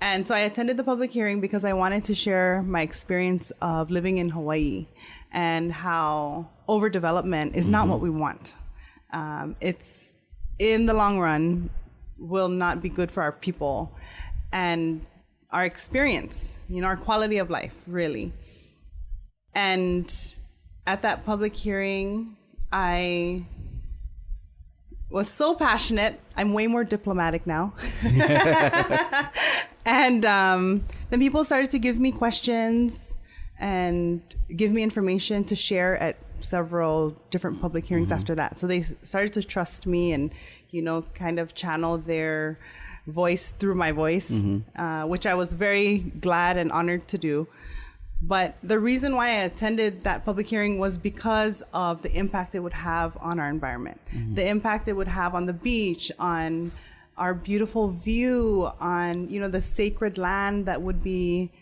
And so I attended the public hearing because I wanted to share my experience of living in Hawaii and how overdevelopment is not what we want. It's, in the long run, will not be good for our people and our experience, our quality of life, really. And at that public hearing, I was so passionate. I'm way more diplomatic now. And then people started to give me questions and give me information to share at several different public hearings after that. So they started to trust me and, kind of channel their voice through my voice, which I was very glad and honored to do. But the reason why I attended that public hearing was because of the impact it would have on our environment, the impact it would have on the beach, on our beautiful view, on, the sacred land that would be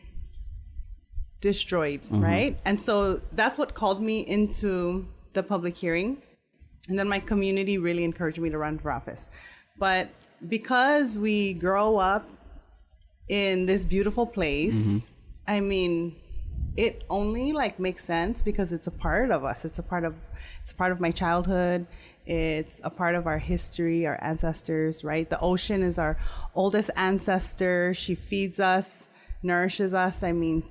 destroyed, right? And so that's what called me into the public hearing. And then my community really encouraged me to run for office. But because we grow up in this beautiful place. I mean, it only like makes sense because it's a part of us. It's a part of my childhood. It's a part of our history, our ancestors, right? The ocean is our oldest ancestor. She feeds us, nourishes us. I mean,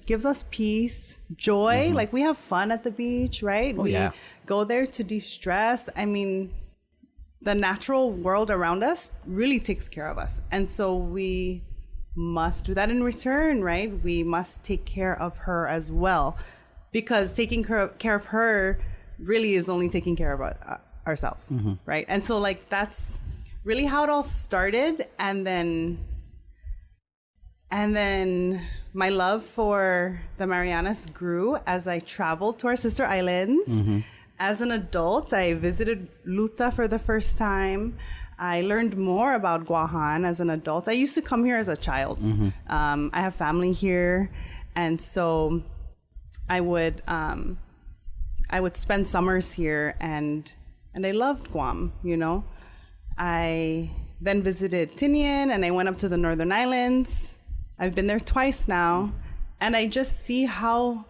gives us peace, joy. Like we have fun at the beach, right? We go there to de-stress. I mean, the natural world around us really takes care of us. And so we must do that in return, right? We must take care of her as well, because taking care of her really is only taking care of ourselves, right? And so like that's really how it all started. And then my love for the Marianas grew as I traveled to our sister islands. As an adult, I visited Luta for the first time. I learned more about Guahan as an adult. I used to come here as a child. I have family here, and so I would spend summers here, and I loved Guam, you know. I then visited Tinian, and I went up to the Northern Islands. I've been there twice now, and I just see how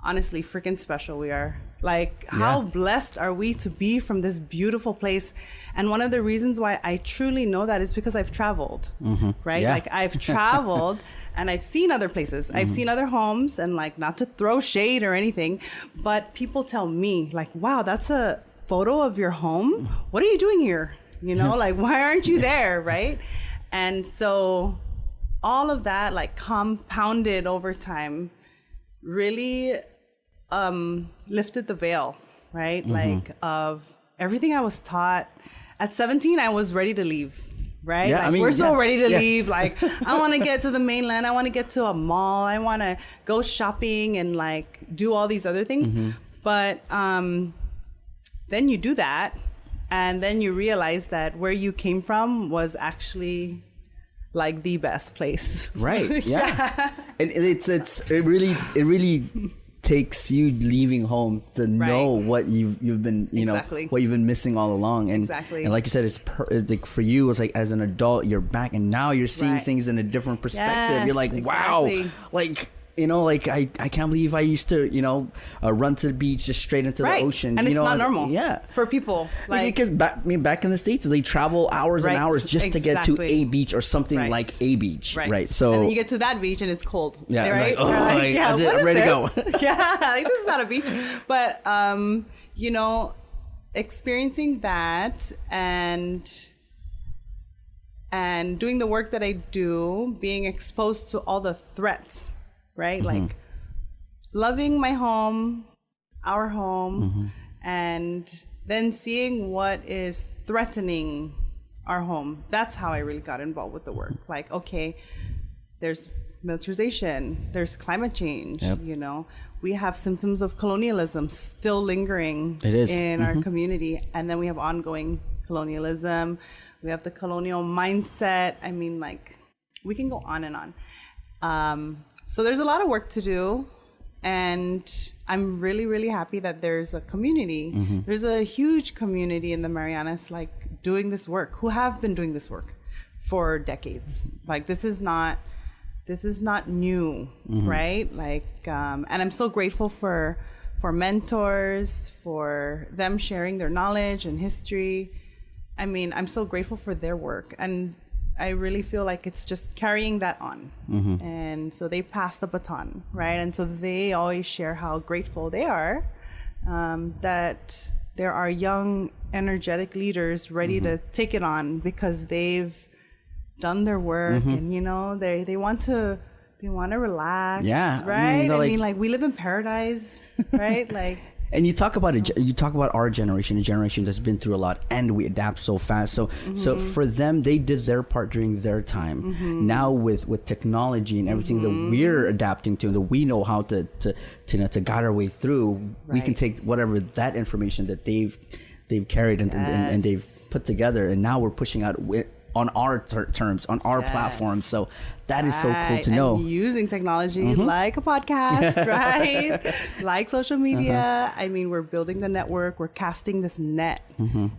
honestly freaking special we are. Like how blessed are we to be from this beautiful place. And one of the reasons why I truly know that is because I've traveled, right? Like I've traveled and I've seen other places. I've seen other homes, and like, not to throw shade or anything, but people tell me like, wow, that's a photo of your home. What are you doing here? You know, like, why aren't you there? Right. And so all of that like compounded over time really lifted the veil, right? Like of everything I was taught. At 17, I was ready to leave, right? Yeah, like, I mean, we're so ready to leave. Like, I want to get to the mainland. I want to get to a mall. I want to go shopping and like do all these other things. But then you do that, and then you realize that where you came from was actually like the best place. Right. Yeah. And it really takes you leaving home to know what you've been, you know, what you've been missing all along. And and like you said, it's like for you, it's like as an adult, you're back, and now you're seeing things in a different perspective. You're like, wow, like, you know, like I can't believe I used to, you know, run to the beach just straight into the ocean. And you it's know, not normal for people. Like, because back in the States, they travel hours and hours just to get to a beach or something like a beach. Right. So and then you get to that beach and it's cold. Yeah. Right. Like, oh, I'm ready to go. Like, this is not a beach. But, you know, experiencing that and doing the work that I do, being exposed to all the threats, right? Like loving my home, our home, and then seeing what is threatening our home. That's how I really got involved with the work. Like, okay, there's militarization, there's climate change, you know, we have symptoms of colonialism still lingering in our community. And then we have ongoing colonialism. We have the colonial mindset. I mean, like, we can go on and on. So there's a lot of work to do, and I'm really, really happy that there's a community. There's a huge community in the Marianas, like, doing this work, who have been doing this work for decades. Like, this is not new, right? Like, and I'm so grateful for mentors, for them sharing their knowledge and history. I mean, I'm so grateful for their work, and I really feel like it's just carrying that on. And so they pass the baton, right? And so they always share how grateful they are that there are young, energetic leaders ready to take it on, because they've done their work, and, you know, they want to relax, right? I mean, like, we live in paradise, right? Like, and you talk about it. You talk about our generation, a generation that's been through a lot, and we adapt so fast. So, so for them, they did their part during their time. Now with technology and everything that we're adapting to, that we know how to guide our way through, we can take whatever that information that they've carried and they've put together, and now we're pushing out on our terms, on our platform. So that is so cool to know. And using technology like a podcast, right? Like social media. I mean, we're building the network. We're casting this net,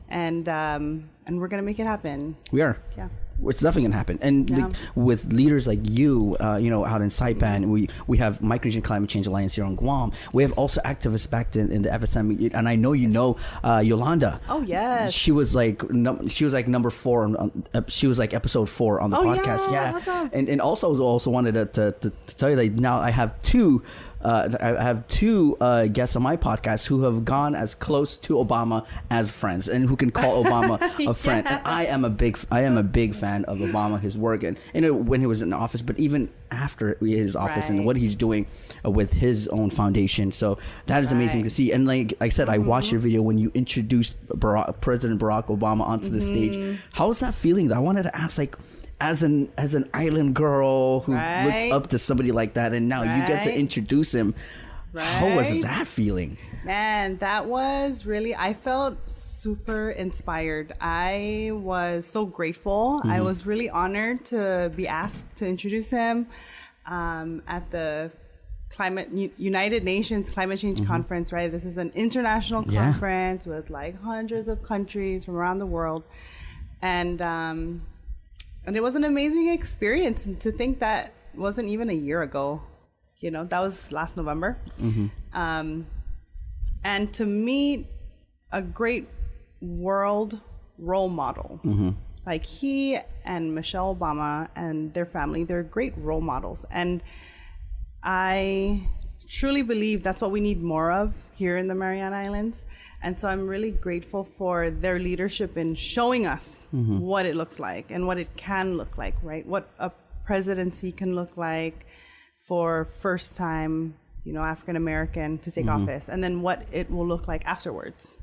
and we're gonna make it happen. We are. Yeah. it's definitely gonna happen. And with leaders like you, out in Saipan, we have Micronesian Climate Change Alliance here on Guam. We have also activists back in the FSM, and I know Yolanda. Oh yes. She was like number 4. She was like episode 4 on the podcast. Yeah. Awesome. And also wanted to tell you that now I have two. I have two guests on my podcast who have gone as close to Obama as friends, and who can call Obama a friend. And I am a big fan of Obama, his work, and when he was in office, but even after his office and what he's doing with his own foundation. So that is amazing to see. And like I said, I watched your video when you introduced President Barack Obama onto the stage. How was that feeling? I wanted to ask, like, as an island girl who looked up to somebody like that, and now you get to introduce him. How was that feeling? Man, that was really, I felt super inspired. I was so grateful. I was really honored to be asked to introduce him at the United Nations Climate Change Conference, right? This is an international conference with like hundreds of countries from around the world. And it was an amazing experience. And to think that wasn't even a year ago, that was last November. And to meet a great world role model, like he and Michelle Obama and their family, they're great role models. And I truly believe that's what we need more of here in the Mariana Islands. And so I'm really grateful for their leadership in showing us what it looks like and what it can look like, right? What a presidency can look like for first time, African American to take office, and then what it will look like afterwards.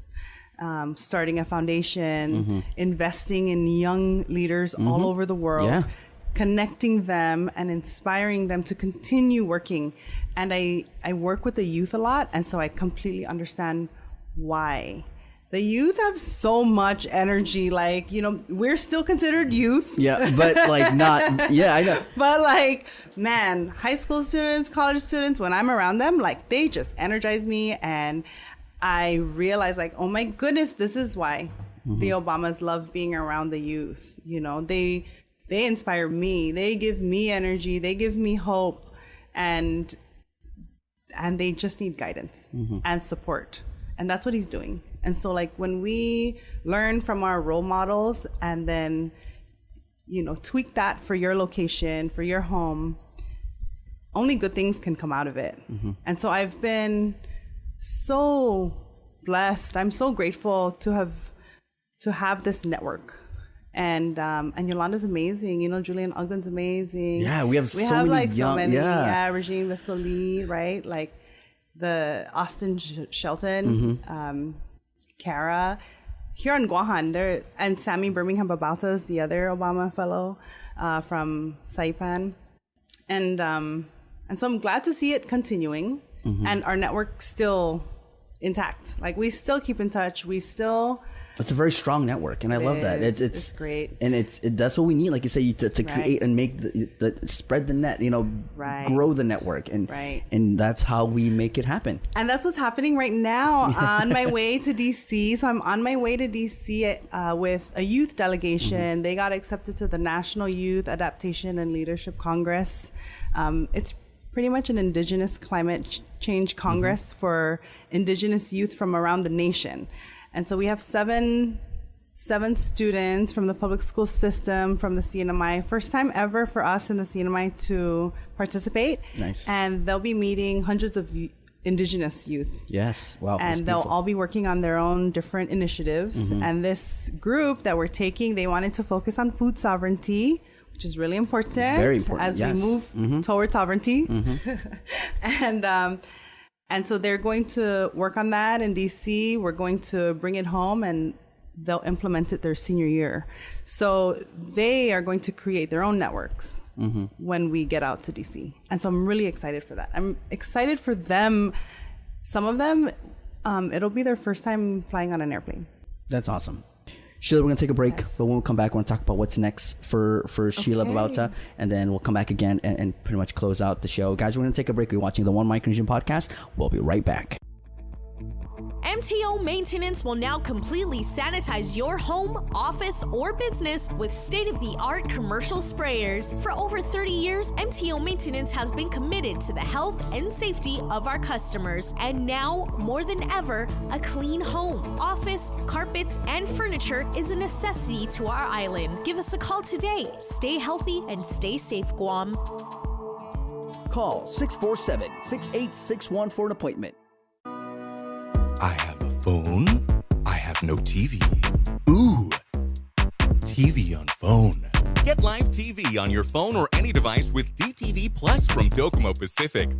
Starting a foundation, investing in young leaders all over the world, connecting them and inspiring them to continue working. And I work with the youth a lot, and so I completely understand why. The youth have so much energy. Like, we're still considered youth. Yeah, but like not, yeah, I know. But like, man, high school students, college students, when I'm around them, like, they just energize me. And I realize, like, oh my goodness, this is why the Obamas love being around the youth. They inspire me. They give me energy. They give me hope. And they just need guidance and support. And that's what he's doing. And so, like, when we learn from our role models and then, tweak that for your location, for your home, only good things can come out of it. And so I've been so blessed. I'm so grateful to have this network. And Yolanda's amazing. Julian Uglin's amazing. Yeah, we have so many like young, so many. Yeah, Regine Vescoli, right? Like, the Austin Shelton, Kara, here on Guahan, and Sammy Birmingham Babauta is the other Obama fellow from Saipan, and so I'm glad to see it continuing, and our network still intact. Like, we still keep in touch. It's a very strong network, and I love that. It's great, and that's what we need, like you say, to create and make the spread the net, grow the network, and that's how we make it happen. And that's what's happening right now on my way to DC. So I'm on my way to DC with a youth delegation. They got accepted to the National Youth Adaptation and Leadership Congress. It's pretty much an Indigenous climate change congress for Indigenous youth from around the nation. And so we have seven students from the public school system, from the CNMI. First time ever for us in the CNMI to participate. Nice. And they'll be meeting hundreds of Indigenous youth. Yes. Wow. And they'll all be working on their own different initiatives. And this group that we're taking, they wanted to focus on food sovereignty, which is really important. Very important. As we move toward sovereignty. And so they're going to work on that in DC. We're going to bring it home, and they'll implement it their senior year. So they are going to create their own networks when we get out to DC. And so I'm really excited for that. I'm excited for them. Some of them, it'll be their first time flying on an airplane. That's awesome. Sheila, we're going to take a break, but when we come back, we're going to talk about what's next for Sheila Babauta, and then we'll come back again and pretty much close out the show. Guys, we're going to take a break. We're watching the One Micronesian podcast. We'll be right back. MTO Maintenance will now completely sanitize your home, office, or business with state-of-the-art commercial sprayers. For over 30 years, MTO Maintenance has been committed to the health and safety of our customers. And now, more than ever, a clean home, office, carpets, and furniture is a necessity to our island. Give us a call today. Stay healthy and stay safe, Guam. Call 647-6861 for an appointment. I have a phone. I have no TV. Ooh, TV on phone. Get live TV on your phone or any device with DTV Plus from Docomo Pacific.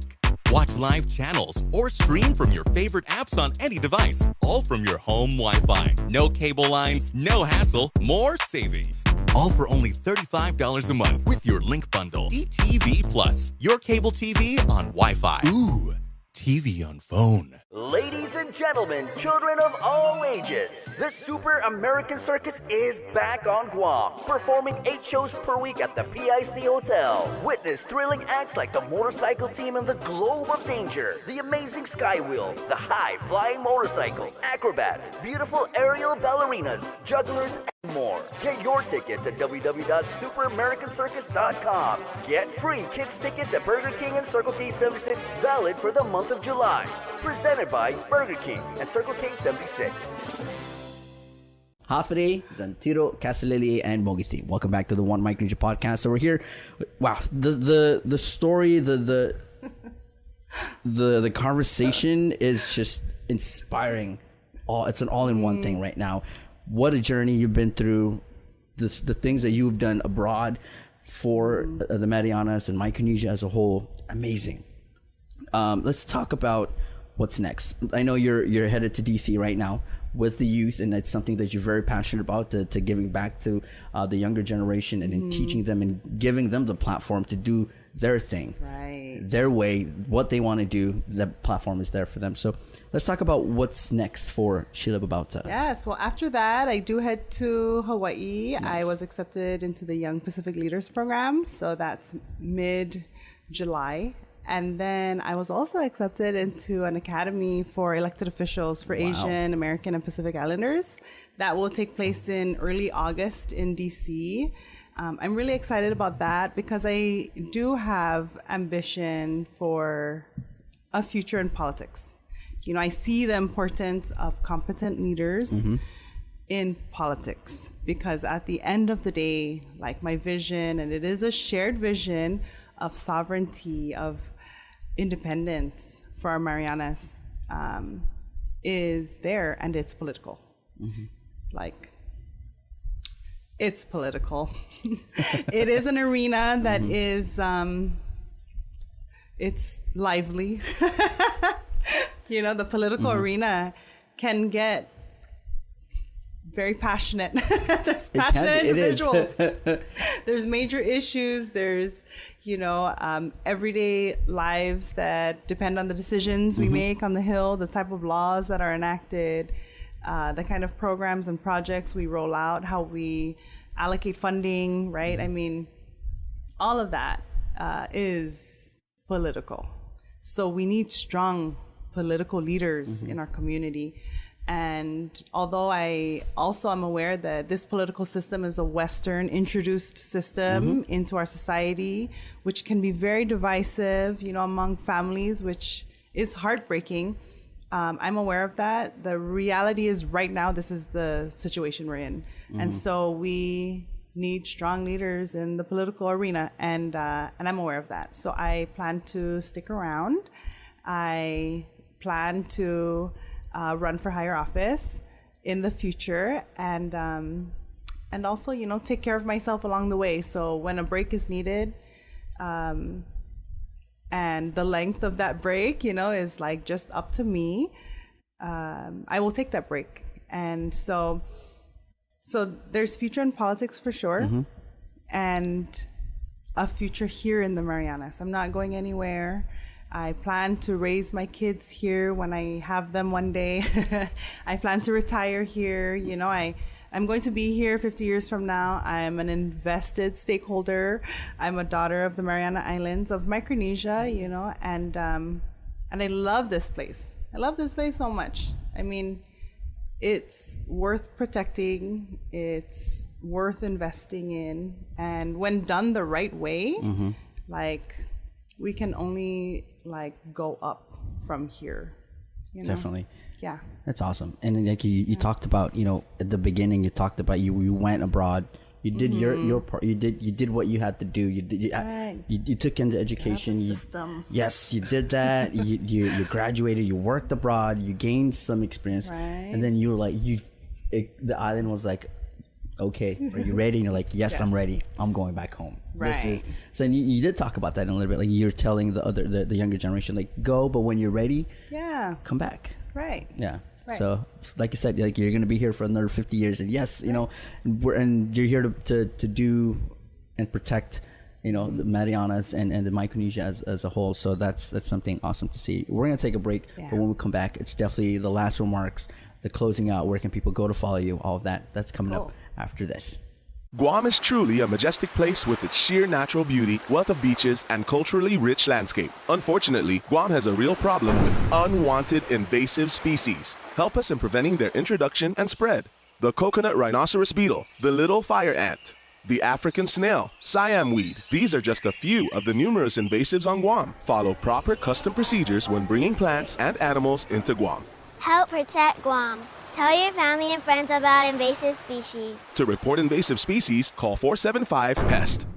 Watch live channels or stream from your favorite apps on any device, all from your home Wi-Fi. No cable lines, no hassle, more savings. All for only $35 a month with your link bundle. DTV Plus, your cable TV on Wi-Fi. Ooh, TV on phone. Ladies and gentlemen, children of all ages, the Super American Circus is back on Guam, performing 8 shows per week at the PIC Hotel. Witness thrilling acts like the Motorcycle Team and the Globe of Danger, the Amazing Skywheel, the High Flying Motorcycle, acrobats, beautiful aerial ballerinas, jugglers, and more. Get your tickets at www.superamericancircus.com. Get free kids tickets at Burger King and Circle K 76, valid for the month of July. Presented by Burger King and Circle K 76. Hafide, Zantiro, Casalili, and Mogiti. Welcome back to the One Micronesia podcast. So we're here. Wow, the story, the conversation is just inspiring. It's an all-in-one thing right now. What a journey you've been through. The things that you've done abroad for the Marianas and Micronesia as a whole. Amazing. Let's talk about what's next. I know you're headed to DC right now with the youth, and it's something that you're very passionate about, to giving back to the younger generation and in teaching them and giving them the platform to do their thing, right, their way, what they want to do. The platform is there for them. So let's talk about what's next for Sheila Babauta. Yes, well, after that, I do head to Hawaii. Nice. I was accepted into the Young Pacific Leaders Program, so that's mid-July. And then I was also accepted into an academy for elected officials for Asian, American, and Pacific Islanders. That will take place in early August in DC. I'm really excited about that because I do have ambition for a future in politics. You know, I see the importance of competent leaders in politics, because at the end of the day, like, my vision, and it is a shared vision of sovereignty, of independence for our Marianas, is there, and it's political. Like, it's political. It is an arena that is, it's lively. You know, the political arena can get very passionate. There's passionate individuals. There's major issues. There's, you know, everyday lives that depend on the decisions we make on the Hill, the type of laws that are enacted, the kind of programs and projects we roll out, how we allocate funding, right? I mean, all of that is political. So we need strong political leaders in our community. And although I also am aware that this political system is a Western introduced system into our society, which can be very divisive, you know, among families, which is heartbreaking. I'm aware of that. The reality is, right now, this is the situation we're in. And so we need strong leaders in the political arena, and I'm aware of that. So I plan to stick around. I plan to run for higher office in the future, and also, you know, take care of myself along the way. So when a break is needed, and the length of that break, you know, is like just up to me, I will take that break. And so there's future in politics for sure, and a future here in the Marianas. I'm not going anywhere. I plan to raise my kids here when I have them one day. I plan to retire here. You know, I'm going to be here 50 years from now. I'm an invested stakeholder. I'm a daughter of the Mariana Islands, of Micronesia, you know, and I love this place. I love this place so much. I mean, it's worth protecting, it's worth investing in, and when done the right way, like we can only like go up from here. You know? Definitely. Yeah. That's awesome. And then, like you talked about, you know, at the beginning, you talked about you went abroad. You did your part. You did what you had to do. You took into education. Yes, you did that. you graduated. You worked abroad. You gained some experience, and then you were like, the island was like, okay, are you ready? And you're like, yes, I'm ready. I'm going back home. Right. So you did talk about that in a little bit. Like you're telling the younger generation, like, go, but when you're ready, come back. Right. Yeah. Right. So, like you said, like you're gonna be here for another 50 years, and yes, you know, and you're here to do and protect, you know, the Marianas and the Micronesia as a whole. So that's something awesome to see. We're gonna take a break, but when we come back, it's definitely the last remarks, the closing out. Where can people go to follow you? All of that. That's coming up after this. Guam is truly a majestic place with its sheer natural beauty, wealth of beaches, and culturally rich landscape. Unfortunately, Guam has a real problem with unwanted invasive species. Help us in preventing their introduction and spread. The coconut rhinoceros beetle, the little fire ant, the African snail, Siam weed. These are just a few of the numerous invasives on Guam. Follow proper custom procedures when bringing plants and animals into Guam. Help protect Guam. Tell your family and friends about invasive species. To report invasive species, call 475-PEST.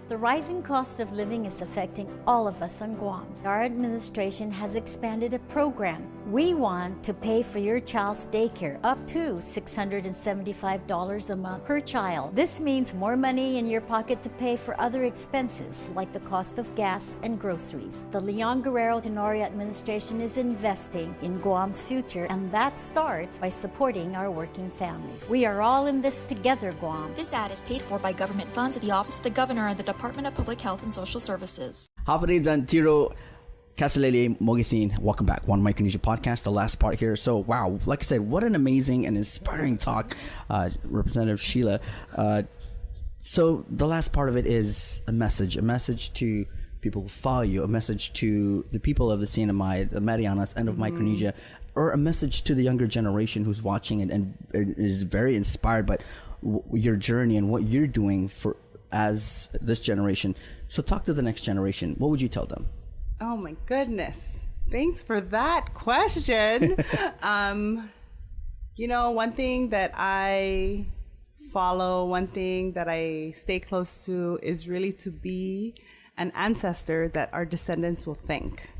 The rising cost of living is affecting all of us on Guam. Our administration has expanded a program. We want to pay for your child's daycare up to $675 a month per child. This means more money in your pocket to pay for other expenses like the cost of gas and groceries. The Leon Guerrero Tenorio administration is investing in Guam's future, and that starts by supporting our working families. We are all in this together, Guam. This ad is paid for by government funds at the Office of the Governor and the Department of Public Health and Social Services. Hafidin Tiro Kasalele Mogisin, welcome back. One Micronesia podcast, the last part here. So, wow, like I said, what an amazing and inspiring talk, Representative Sheila. So, the last part of it is a message to people who follow you, a message to the people of the CNMI, the Marianas, and of Micronesia, or a message to the younger generation who's watching and is very inspired by your journey and what you're doing for as this generation. So, talk to the next generation. What would you tell them? Oh my goodness. Thanks for that question. You know, one thing that I follow, one thing that I stay close to is really to be an ancestor that our descendants will thank.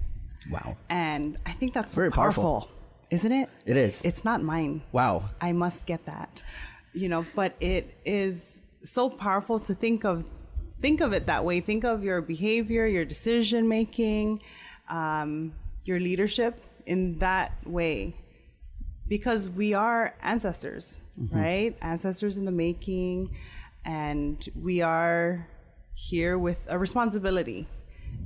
Wow. And I think that's very powerful, isn't it? It is. It's not mine. Wow. I must get that. You know, but it is so powerful to think of it that way. Think of your behavior, your decision making, your leadership in that way, because we are ancestors, right? Ancestors in the making, and we are here with a responsibility.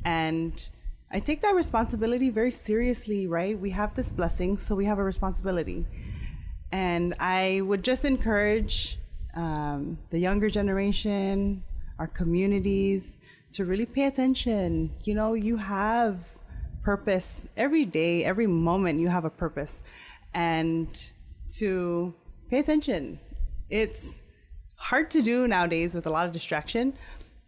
And I take that responsibility very seriously, right? We have this blessing, so we have a responsibility. And I would just encourage the younger generation, our communities, to really pay attention. You know, you have purpose every day, every moment you have a purpose, and to pay attention. It's hard to do nowadays with a lot of distraction,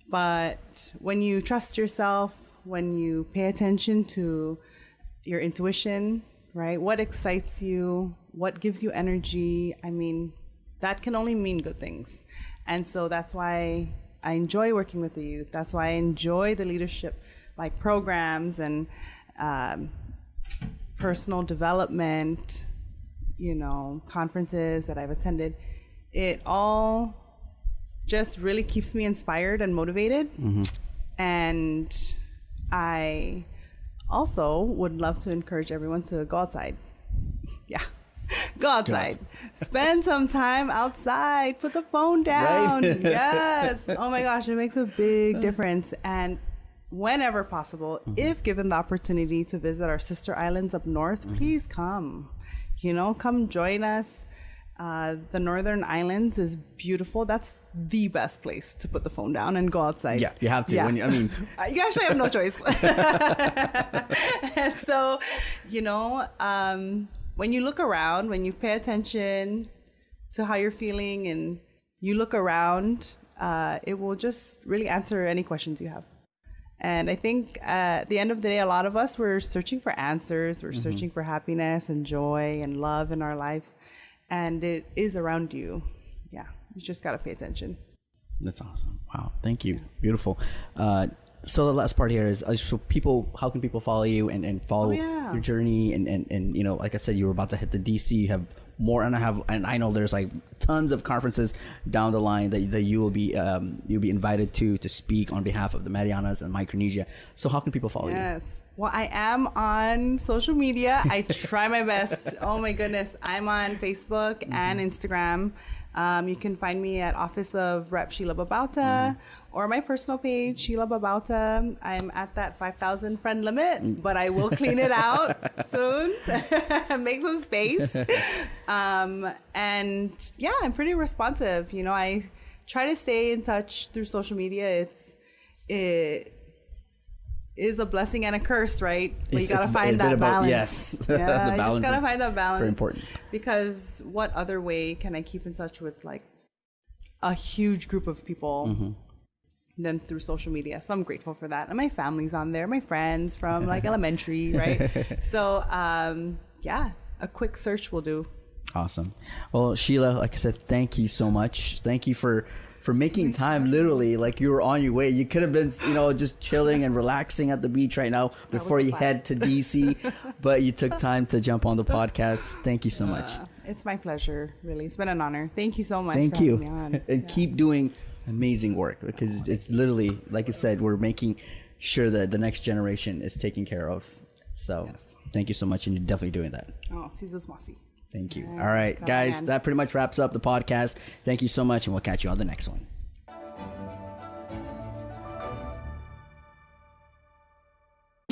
but when you trust yourself, when you pay attention to your intuition, right? What excites you, what gives you energy, I mean, that can only mean good things. And so that's why I enjoy working with the youth. That's why I enjoy the leadership, like programs and personal development, you know, conferences that I've attended. It all just really keeps me inspired and motivated. And I also would love to encourage everyone to go outside. Yeah, Go outside. Spend some time outside. Put the phone down. Right? Yes. Oh my gosh, it makes a big difference. And whenever possible, if given the opportunity to visit our sister islands up north, please come. Come join us. The Northern Islands is beautiful. That's the best place to put the phone down and go outside. Yeah, you have to. Yeah. You actually have no choice. And so, when you look around, when you pay attention to how you're feeling and you look around, it will just really answer any questions you have. And I think at the end of the day, a lot of us, we're searching for answers. We're searching for happiness and joy and love in our lives. And it is around you. Yeah, you just got to pay attention. That's awesome. Wow. Thank you. Beautiful. So the last part here is, how can people follow you and follow your journey? And like I said, you were about to hit the DC. You have more, and I know there's like tons of conferences down the line that you will be you'll be invited to speak on behalf of the Marianas and Micronesia. So how can people follow you? Yes. Well, I am on social media. I try my best. Oh my goodness. I'm on Facebook and Instagram. You can find me at Office of Rep Sheila Babauta or my personal page, Sheila Babauta. I'm at that 5,000 friend limit, but I will clean it out soon. Make some space. And yeah, I'm pretty responsive. I try to stay in touch through social media. It is a blessing and a curse, right? But you gotta find that balance. Yes, yeah, the balance. You just gotta find that balance. Very important. Because what other way can I keep in touch with like a huge group of people than through social media? So I'm grateful for that, and my family's on there, my friends from like elementary, right? So yeah, a quick search will do. Awesome. Well, Sheila, like I said, thank you so much. Thank you for making time. Literally, like you were on your way. You could have been, just chilling and relaxing at the beach right now before you head to DC, but you took time to jump on the podcast. Thank you so much. It's my pleasure, really. It's been an honor. Thank you so much. Thank for you. having me on. And keep doing amazing work, because it's literally, like I said, we're making sure that the next generation is taken care of. So thank you so much, and you're definitely doing that. Oh, Caesar's Mossy. Thank you. All right, guys, that pretty much wraps up the podcast. Thank you so much, and we'll catch you on the next one.